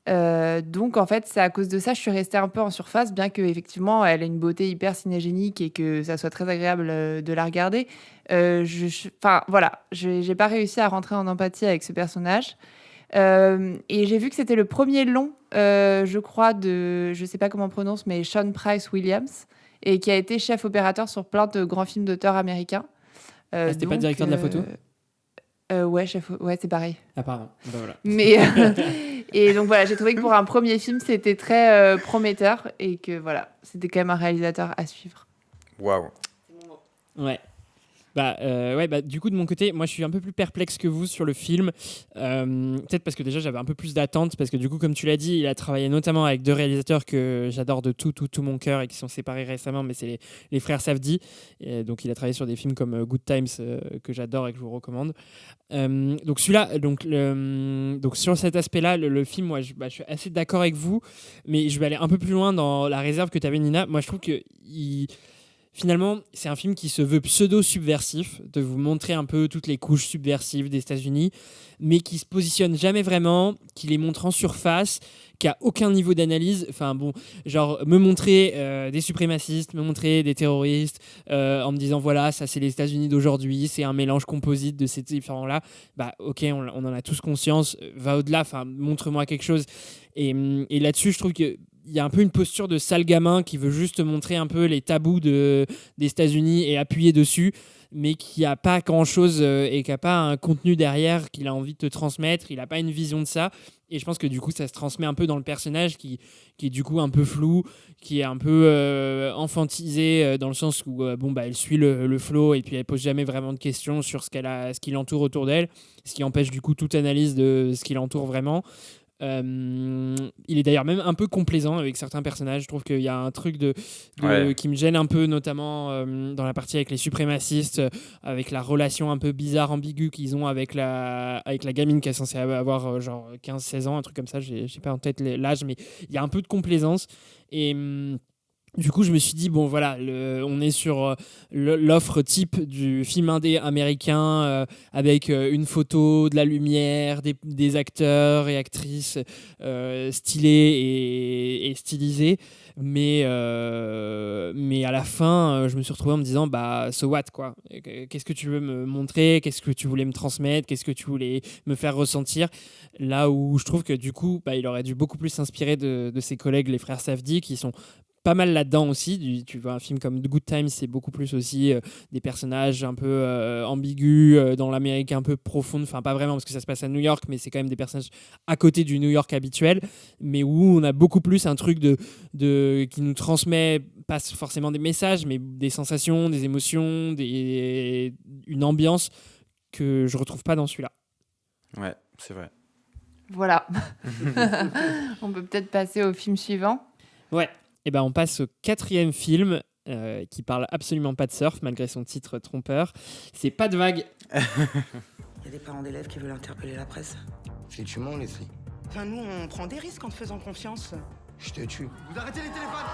Speaker 4: Donc, en fait, c'est à cause de ça, je suis restée un peu en surface, bien qu'effectivement, elle a une beauté hyper cinégénique et que ça soit très agréable de la regarder. Voilà, j'ai pas réussi à rentrer en empathie avec ce personnage. Et j'ai vu que c'était le premier long, je crois, je sais pas comment on prononce, mais Sean Price Williams, et qui a été chef opérateur sur plein de grands films d'auteurs américains.
Speaker 1: C'était pas directeur de la photo?
Speaker 4: Ouais, c'est pareil.
Speaker 1: Ah, pardon. Voilà.
Speaker 4: Mais et donc voilà, j'ai trouvé que pour un premier film, c'était très prometteur et que voilà, c'était quand même un réalisateur à suivre.
Speaker 3: Waouh.
Speaker 1: Ouais. Du coup, de mon côté, moi, je suis un peu plus perplexe que vous sur le film. Peut-être parce que déjà, j'avais un peu plus d'attente. Parce que du coup, comme tu l'as dit, il a travaillé notamment avec 2 réalisateurs que j'adore de tout mon cœur et qui sont séparés récemment. Mais c'est les frères Safdie. Et donc, il a travaillé sur des films comme Good Times que j'adore et que je vous recommande. Donc, celui-là, donc sur cet aspect-là, le film, moi, je suis assez d'accord avec vous. Mais je vais aller un peu plus loin dans la réserve que tu avais, Nina. Moi, je trouve que finalement, c'est un film qui se veut pseudo-subversif, de vous montrer un peu toutes les couches subversives des États-Unis, mais qui se positionne jamais vraiment, qui les montre en surface, qui a aucun niveau d'analyse. Enfin bon, genre me montrer des suprémacistes, me montrer des terroristes, en me disant voilà, ça c'est les États-Unis d'aujourd'hui, c'est un mélange composite de ces différents-là. Ok, on en a tous conscience, va au-delà, enfin montre-moi quelque chose. Et là-dessus, je trouve que il y a un peu une posture de sale gamin qui veut juste montrer un peu les tabous des États-Unis et appuyer dessus, mais qui n'a pas grand-chose et qui n'a pas un contenu derrière qu'il a envie de te transmettre. Il n'a pas une vision de ça. Et je pense que du coup, ça se transmet un peu dans le personnage qui est du coup un peu flou, qui est un peu enfantisé dans le sens où elle suit le flow et puis elle pose jamais vraiment de questions sur ce qui l'entoure autour d'elle, ce qui empêche du coup toute analyse de ce qui l'entoure vraiment. Il est d'ailleurs même un peu complaisant avec certains personnages. Je trouve qu'il y a un truc qui me gêne un peu, notamment dans la partie avec les suprémacistes, avec la relation un peu bizarre, ambiguë qu'ils ont avec la gamine qui est censée avoir genre 15-16 ans, un truc comme ça. J'ai pas en tête l'âge, mais il y a un peu de complaisance. Et du coup, je me suis dit, bon, voilà, on est sur l'offre type du film indé américain avec une photo, de la lumière, des acteurs et actrices stylés et stylisés. Mais à la fin, je me suis retrouvé en me disant, so what, quoi. Qu'est-ce que tu veux me montrer? Qu'est-ce que tu voulais me transmettre? Qu'est-ce que tu voulais me faire ressentir? Là où je trouve que du coup, il aurait dû beaucoup plus s'inspirer de ses collègues, les frères Safdie, qui sont pas mal là-dedans aussi. Tu vois, un film comme The Good Times, c'est beaucoup plus aussi des personnages un peu ambigus, dans l'Amérique un peu profonde, enfin pas vraiment parce que ça se passe à New York, mais c'est quand même des personnages à côté du New York habituel, mais où on a beaucoup plus un truc qui nous transmet pas forcément des messages, mais des sensations, des émotions, une ambiance que je retrouve pas dans celui-là.
Speaker 3: Ouais, c'est vrai.
Speaker 4: Voilà. On peut peut-être passer au film suivant.
Speaker 1: Ouais. Et ben on passe au 4e film qui parle absolument pas de surf malgré son titre trompeur. C'est Pas de vague.
Speaker 10: Il y a des parents d'élèves qui veulent interpeller la presse.
Speaker 11: Je les tue moi, Leslie.
Speaker 10: Enfin, nous, on prend des risques en te faisant confiance.
Speaker 11: Je te tue.
Speaker 7: Vous arrêtez les téléphones!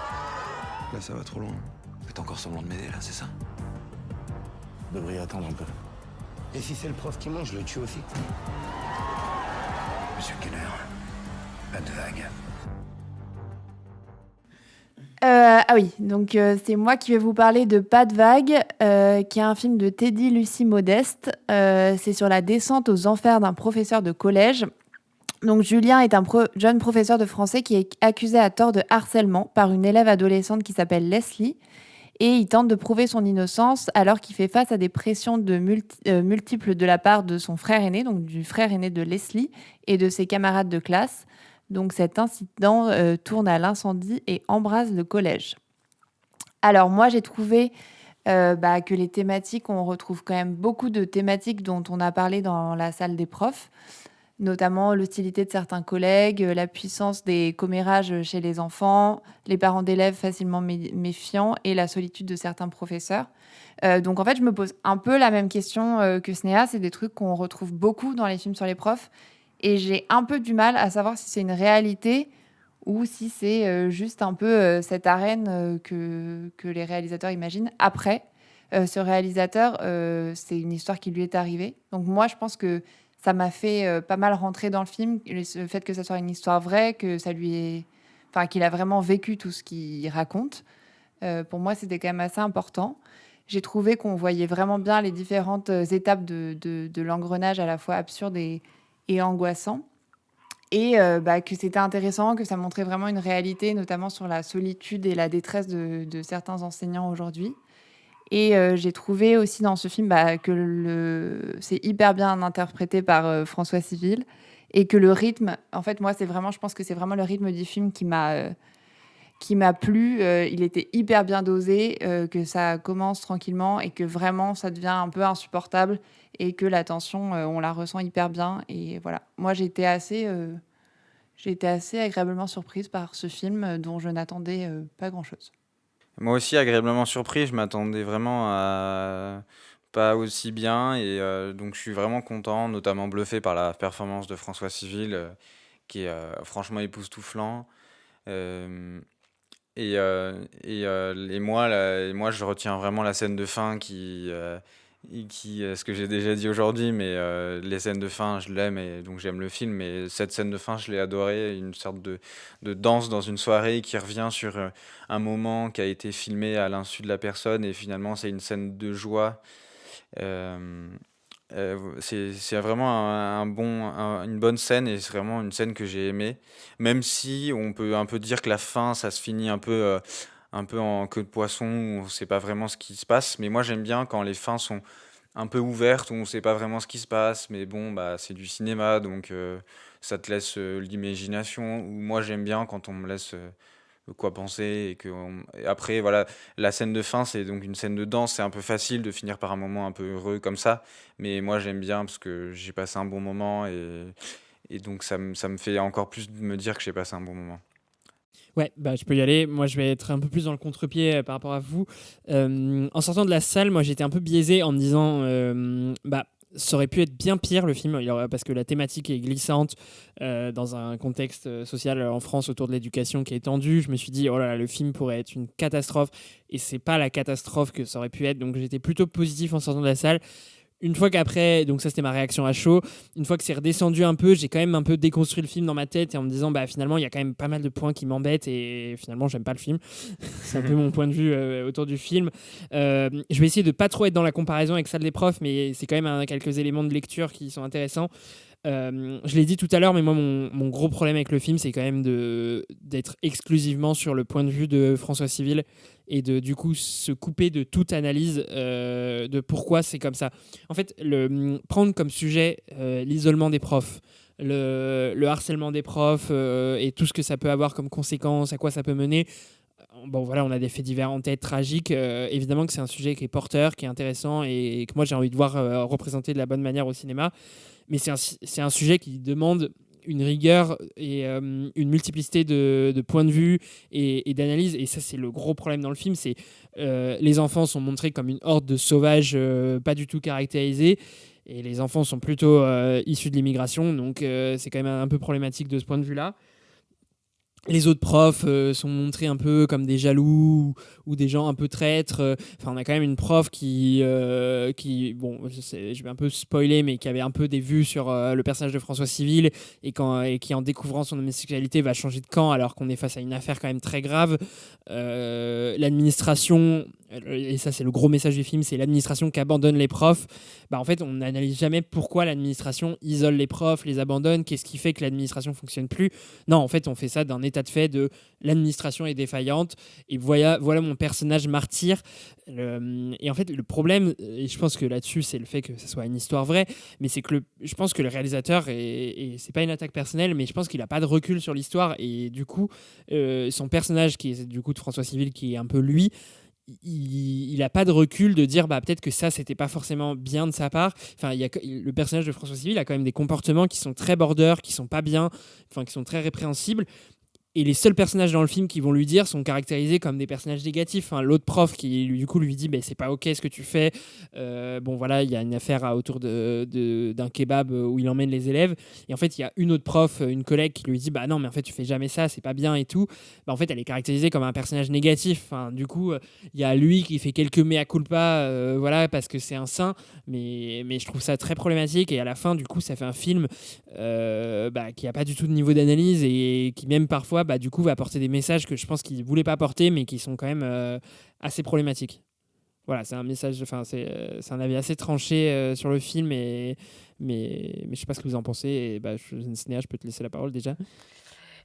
Speaker 11: Là, ça va trop loin.
Speaker 6: Faites encore semblant de m'aider, là, c'est ça?
Speaker 11: Vous devriez attendre un peu. Et si c'est le prof qui monte, je le tue aussi.
Speaker 6: Monsieur Kenner, pas de vague.
Speaker 4: Ah oui, donc c'est moi qui vais vous parler de Pas de vague, qui est un film de Teddy Lucie Modeste. C'est sur la descente aux enfers d'un professeur de collège. Donc Julien est un jeune professeur de français qui est accusé à tort de harcèlement par une élève adolescente qui s'appelle Leslie. Et il tente de prouver son innocence alors qu'il fait face à des pressions multiples de la part de son frère aîné, donc du frère aîné de Leslie, et de ses camarades de classe. Donc cet incident tourne à l'incendie et embrase le collège. Alors moi j'ai trouvé que les thématiques, on retrouve quand même beaucoup de thématiques dont on a parlé dans la salle des profs, notamment l'hostilité de certains collègues, la puissance des commérages chez les enfants, les parents d'élèves facilement méfiants et la solitude de certains professeurs. Donc en fait, je me pose un peu la même question que Snéha. C'est des trucs qu'on retrouve beaucoup dans les films sur les profs. Et j'ai un peu du mal à savoir si c'est une réalité ou si c'est juste un peu cette arène que les réalisateurs imaginent. Après, ce réalisateur, c'est une histoire qui lui est arrivée. Donc moi, je pense que ça m'a fait pas mal rentrer dans le film, le fait que ça soit une histoire vraie, que ça lui est... Enfin, qu'il a vraiment vécu tout ce qu'il raconte. Pour moi, c'était quand même assez important. J'ai trouvé qu'on voyait vraiment bien les différentes étapes de l'engrenage à la fois absurde et angoissant. Et que c'était intéressant, que ça montrait vraiment une réalité, notamment sur la solitude et la détresse de certains enseignants aujourd'hui. Et j'ai trouvé aussi dans ce film que c'est hyper bien interprété par François Civil et que le rythme, en fait, moi, je pense que c'est vraiment le rythme du film qui m'a plu. Il était hyper bien dosé, que ça commence tranquillement et que vraiment ça devient un peu insupportable et que la tension, on la ressent hyper bien. Et voilà, moi, j'ai été assez agréablement surprise par ce film dont je n'attendais pas grand-chose.
Speaker 3: Moi aussi, agréablement surpris, je m'attendais vraiment à pas aussi bien et donc je suis vraiment content, notamment bluffé par la performance de François Civil qui est franchement époustouflant. Euh, et moi, je retiens vraiment la scène de fin ce que j'ai déjà dit aujourd'hui, mais les scènes de fin, je l'aime et donc j'aime le film. Mais cette scène de fin, je l'ai adorée, une sorte de danse dans une soirée qui revient sur un moment qui a été filmé à l'insu de la personne et finalement c'est une scène de joie. Euh, c'est vraiment une bonne scène et c'est vraiment une scène que j'ai aimée. Même si on peut un peu dire que la fin, ça se finit un peu en queue de poisson, où on ne sait pas vraiment ce qui se passe. Mais moi, j'aime bien quand les fins sont un peu ouvertes, où on ne sait pas vraiment ce qui se passe. Mais bon, c'est du cinéma, donc ça te laisse l'imagination. Ou moi, j'aime bien quand on me laisse quoi penser. Et après, voilà, la scène de fin, c'est donc une scène de danse. C'est un peu facile de finir par un moment un peu heureux comme ça. Mais moi, j'aime bien parce que j'ai passé un bon moment. Et donc, ça me fait encore plus me dire que j'ai passé un bon moment.
Speaker 1: Ouais, je peux y aller. Moi, je vais être un peu plus dans le contre-pied par rapport à vous. En sortant de la salle, moi, j'étais un peu biaisé en me disant, ça aurait pu être bien pire le film, parce que la thématique est glissante dans un contexte social en France autour de l'éducation qui est tendu. Je me suis dit, oh là là, le film pourrait être une catastrophe, et c'est pas la catastrophe que ça aurait pu être. Donc, j'étais plutôt positif en sortant de la salle. Une fois qu'après, donc ça c'était ma réaction à chaud, une fois que c'est redescendu un peu, j'ai quand même un peu déconstruit le film dans ma tête et en me disant finalement il y a quand même pas mal de points qui m'embêtent et finalement j'aime pas le film. C'est un peu mon point de vue autour du film. Je vais essayer de pas trop être dans la comparaison avec celle des profs, mais c'est quand même quelques éléments de lecture qui sont intéressants. Je l'ai dit tout à l'heure, mais moi, mon gros problème avec le film, c'est quand même d'être exclusivement sur le point de vue de François Civil et de, du coup, se couper de toute analyse de pourquoi c'est comme ça. En fait, prendre comme sujet l'isolement des profs, le harcèlement des profs et tout ce que ça peut avoir comme conséquence, à quoi ça peut mener. Bon, voilà, on a des faits divers en tête tragiques. Évidemment que c'est un sujet qui est porteur, qui est intéressant et que moi, j'ai envie de voir représenter de la bonne manière au cinéma. Mais c'est un sujet qui demande une rigueur et une multiplicité de points de vue et d'analyses. Et ça, c'est le gros problème dans le film. C'est les enfants sont montrés comme une horde de sauvages pas du tout caractérisés. Et les enfants sont plutôt issus de l'immigration. Donc, c'est quand même un peu problématique de ce point de vue-là. Les autres profs sont montrés un peu comme des jaloux ou des gens un peu traîtres. Enfin, on a quand même une prof qui bon, je vais un peu spoiler, mais qui avait un peu des vues sur le personnage de François Civil et qui, en découvrant son homosexualité, va changer de camp alors qu'on est face à une affaire quand même très grave. L'administration, et ça c'est le gros message du film, c'est l'administration qui abandonne les profs. Bah, en fait, on n'analyse jamais pourquoi l'administration isole les profs, les abandonne, qu'est-ce qui fait que l'administration fonctionne plus. Non, en fait, on fait ça d'un état de fait de l'administration est défaillante et voilà mon personnage martyr. Et en fait, le problème, et je pense que là-dessus, c'est le fait que ce soit une histoire vraie, mais c'est que je pense que le réalisateur, et c'est pas une attaque personnelle, mais je pense qu'il a pas de recul sur l'histoire et du coup, son personnage, qui est du coup de François Civil, qui est un peu lui, il a pas de recul de dire peut-être que ça c'était pas forcément bien de sa part. Enfin, le personnage de François Civil a quand même des comportements qui sont très border, qui sont pas bien, enfin qui sont très répréhensibles. Et les seuls personnages dans le film qui vont lui dire sont caractérisés comme des personnages négatifs. Enfin, l'autre prof qui du coup lui dit c'est pas ok ce que tu fais. Bon voilà, il y a une affaire autour d'un kebab où il emmène les élèves. Et en fait, il y a une autre prof, une collègue qui lui dit non mais en fait tu fais jamais ça, c'est pas bien et tout. En fait, elle est caractérisée comme un personnage négatif. Enfin, du coup, il y a lui qui fait quelques mea culpa, voilà, parce que c'est un saint. Mais je trouve ça très problématique. Et à la fin, du coup, ça fait un film qui a pas du tout de niveau d'analyse et qui même parfois du coup va porter des messages que je pense qu'il voulait pas porter mais qui sont quand même assez problématiques. Voilà, c'est un message, enfin c'est un avis assez tranché sur le film mais je sais pas ce que vous en pensez et Snéha, je peux te laisser la parole déjà.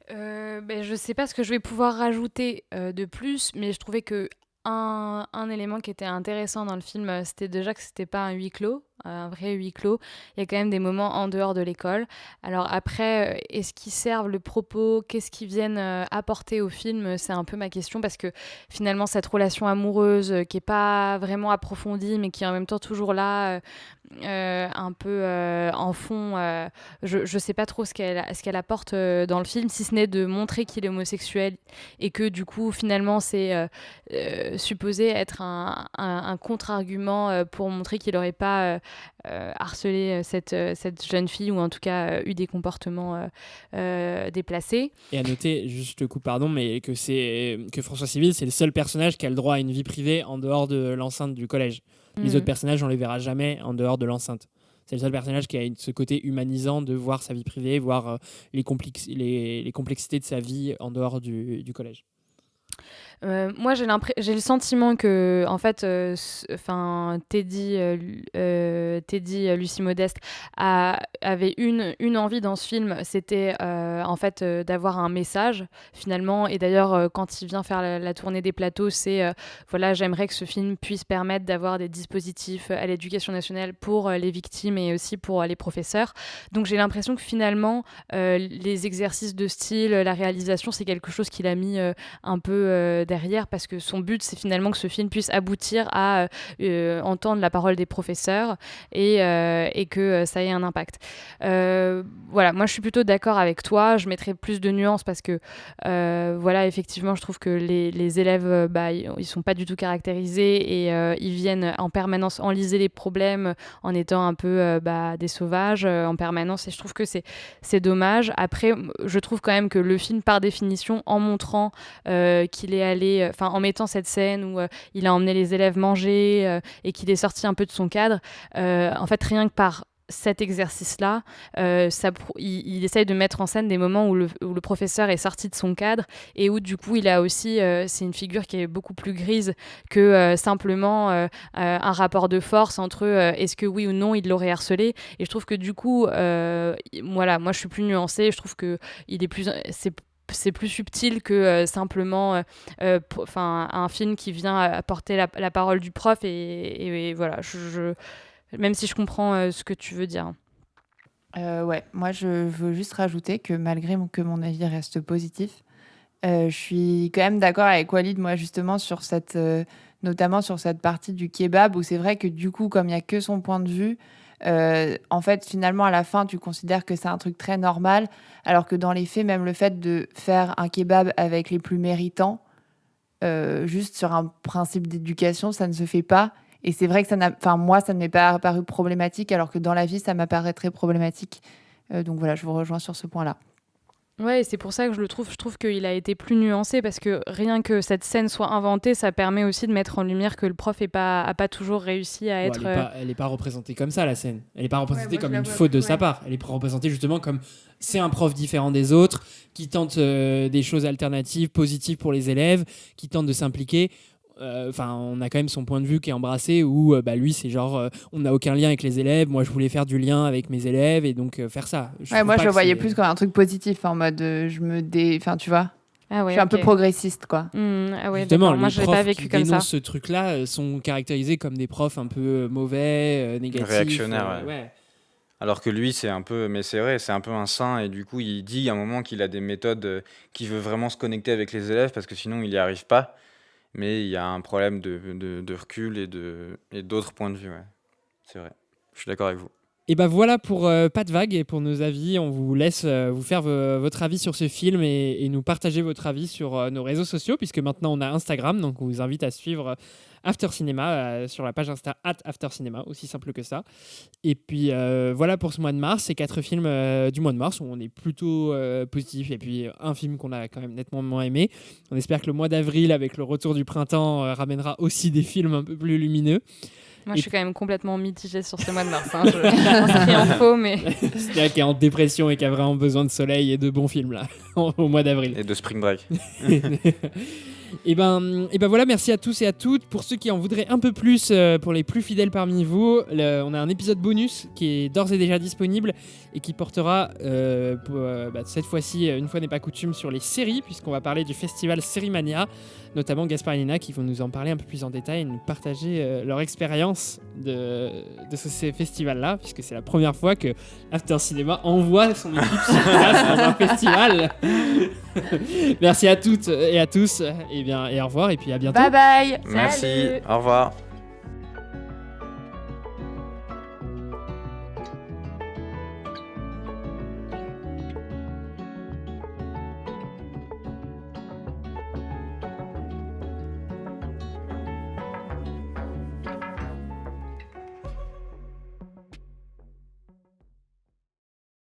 Speaker 2: Je sais pas ce que je vais pouvoir rajouter de plus, mais je trouvais que un élément qui était intéressant dans le film, c'était déjà que c'était pas un huis clos, un vrai huis clos. Il y a quand même des moments en dehors de l'école. Alors après, est-ce qu'ils servent le propos? Qu'est-ce qu'ils viennent apporter au film? C'est un peu ma question parce que finalement, cette relation amoureuse qui est pas vraiment approfondie, mais qui est en même temps toujours là, un peu en fond, je sais pas trop ce qu'elle apporte dans le film, si ce n'est de montrer qu'il est homosexuel et que du coup, finalement, c'est supposé être un contre-argument pour montrer qu'il n'aurait pas harcelé cette jeune fille ou en tout cas eu des comportements déplacés.
Speaker 1: Et à noter, juste je te coupe pardon, mais que François Civil, c'est le seul personnage qui a le droit à une vie privée en dehors de l'enceinte du collège. Les autres personnages, on les verra jamais en dehors de l'enceinte. C'est le seul personnage qui a ce côté humanisant de voir sa vie privée, voir les complexités de sa vie en dehors du collège.
Speaker 2: Moi, j'ai le sentiment que, en fait, Teddy, Lucie Modeste avait une envie dans ce film, c'était en fait d'avoir un message finalement. Et d'ailleurs, quand il vient faire la tournée des plateaux, c'est voilà, j'aimerais que ce film puisse permettre d'avoir des dispositifs à l'éducation nationale pour les victimes et aussi pour les professeurs. Donc, j'ai l'impression que finalement, les exercices de style, la réalisation, c'est quelque chose qu'il a mis un peu derrière, parce que son but, c'est finalement que ce film puisse aboutir à entendre la parole des professeurs et que ça ait un impact. Voilà, moi je suis plutôt d'accord avec toi, je mettrais plus de nuances parce que voilà, effectivement, je trouve que les élèves, ils sont pas du tout caractérisés et ils viennent en permanence enliser les problèmes en étant un peu des sauvages en permanence, et je trouve que c'est dommage. Après, je trouve quand même que le film, par définition, en montrant qu'il est allé, en mettant cette scène où il a emmené les élèves manger et qu'il est sorti un peu de son cadre, en fait, rien que par cet exercice-là, il essaye de mettre en scène des moments où le professeur est sorti de son cadre et où du coup il a aussi, c'est une figure qui est beaucoup plus grise que simplement un rapport de force entre est-ce que oui ou non il l'aurait harcelé. Et je trouve que du coup, voilà, moi je suis plus nuancée, je trouve que il est plus, c'est plus subtil que simplement un film qui vient apporter la parole du prof et voilà, même si je comprends ce que tu veux dire.
Speaker 4: Ouais, moi je veux juste rajouter que malgré que mon avis reste positif, je suis quand même d'accord avec Walid, moi justement sur notamment sur cette partie du kebab où c'est vrai que du coup comme il n'y a que son point de vue, en fait finalement à la fin tu considères que c'est un truc très normal, alors que dans les faits même le fait de faire un kebab avec les plus méritants, juste sur un principe d'éducation, ça ne se fait pas. Et c'est vrai que moi, ça ne m'est pas apparu problématique, alors que dans la vie, ça m'apparaît très problématique. Donc voilà, je vous rejoins sur ce point-là.
Speaker 2: Ouais, c'est pour ça que je trouve qu'il a été plus nuancé, parce que rien que cette scène soit inventée, ça permet aussi de mettre en lumière que le prof a pas toujours réussi à être...
Speaker 1: Elle n'est pas représentée comme ça, la scène. Elle n'est pas représentée comme une faute de sa part. Elle est représentée justement comme c'est un prof différent des autres, qui tente des choses alternatives, positives pour les élèves, qui tente de s'impliquer. On a quand même son point de vue qui est embrassé où lui c'est genre on n'a aucun lien avec les élèves, moi je voulais faire du lien avec mes élèves et donc faire ça.
Speaker 4: Moi je le voyais plus comme un truc positif en mode tu vois.
Speaker 2: Ah ouais,
Speaker 4: je suis un peu progressiste quoi.
Speaker 1: Justement,
Speaker 2: moi je l'ai pas vécu comme ça.
Speaker 1: Les profs qui dénoncent ce truc là sont caractérisés comme des profs un peu mauvais, négatifs,
Speaker 3: réactionnaires. Ouais. Alors que lui c'est un peu, mais c'est vrai, c'est un peu un saint et du coup il dit à un moment qu'il a des méthodes, qu'il veut vraiment se connecter avec les élèves parce que sinon il n'y arrive pas. Mais il y a un problème de recul et d'autres points de vue. Ouais. C'est vrai. Je suis d'accord avec vous.
Speaker 1: Et voilà pour Pas de vague et pour nos avis. On vous laisse vous faire votre avis sur ce film et nous partager votre avis sur nos réseaux sociaux, puisque maintenant on a Instagram. Donc on vous invite à suivre After Cinéma sur la page Insta @AfterCinéma, aussi simple que ça. Et puis voilà pour ce mois de mars, ces 4 films du mois de mars où on est plutôt positif, et puis un film qu'on a quand même nettement moins aimé. On espère que le mois d'avril, avec le retour du printemps, ramènera aussi des films un peu plus lumineux.
Speaker 2: Moi, je suis quand même complètement mitigée sur ce mois de mars. Je m'inscris en faux, mais...
Speaker 1: C'est-à-dire qui est en dépression et qui a vraiment besoin de soleil et de bons films là, au mois d'avril.
Speaker 3: Et de Spring Break.
Speaker 1: Et voilà, merci à tous et à toutes. Pour ceux qui en voudraient un peu plus, pour les plus fidèles parmi vous, on a un épisode bonus qui est d'ores et déjà disponible et qui portera cette fois-ci, une fois n'est pas coutume, sur les séries, puisqu'on va parler du festival Sérimania, notamment Gaspard et Nina qui vont nous en parler un peu plus en détail et nous partager leur expérience de ce festival-là, puisque c'est la première fois que After Cinéma envoie son équipe sur place dans un festival. Merci à toutes et à tous, et au revoir, et puis à bientôt.
Speaker 4: Bye bye.
Speaker 3: Merci,
Speaker 2: Salut.
Speaker 3: au revoir.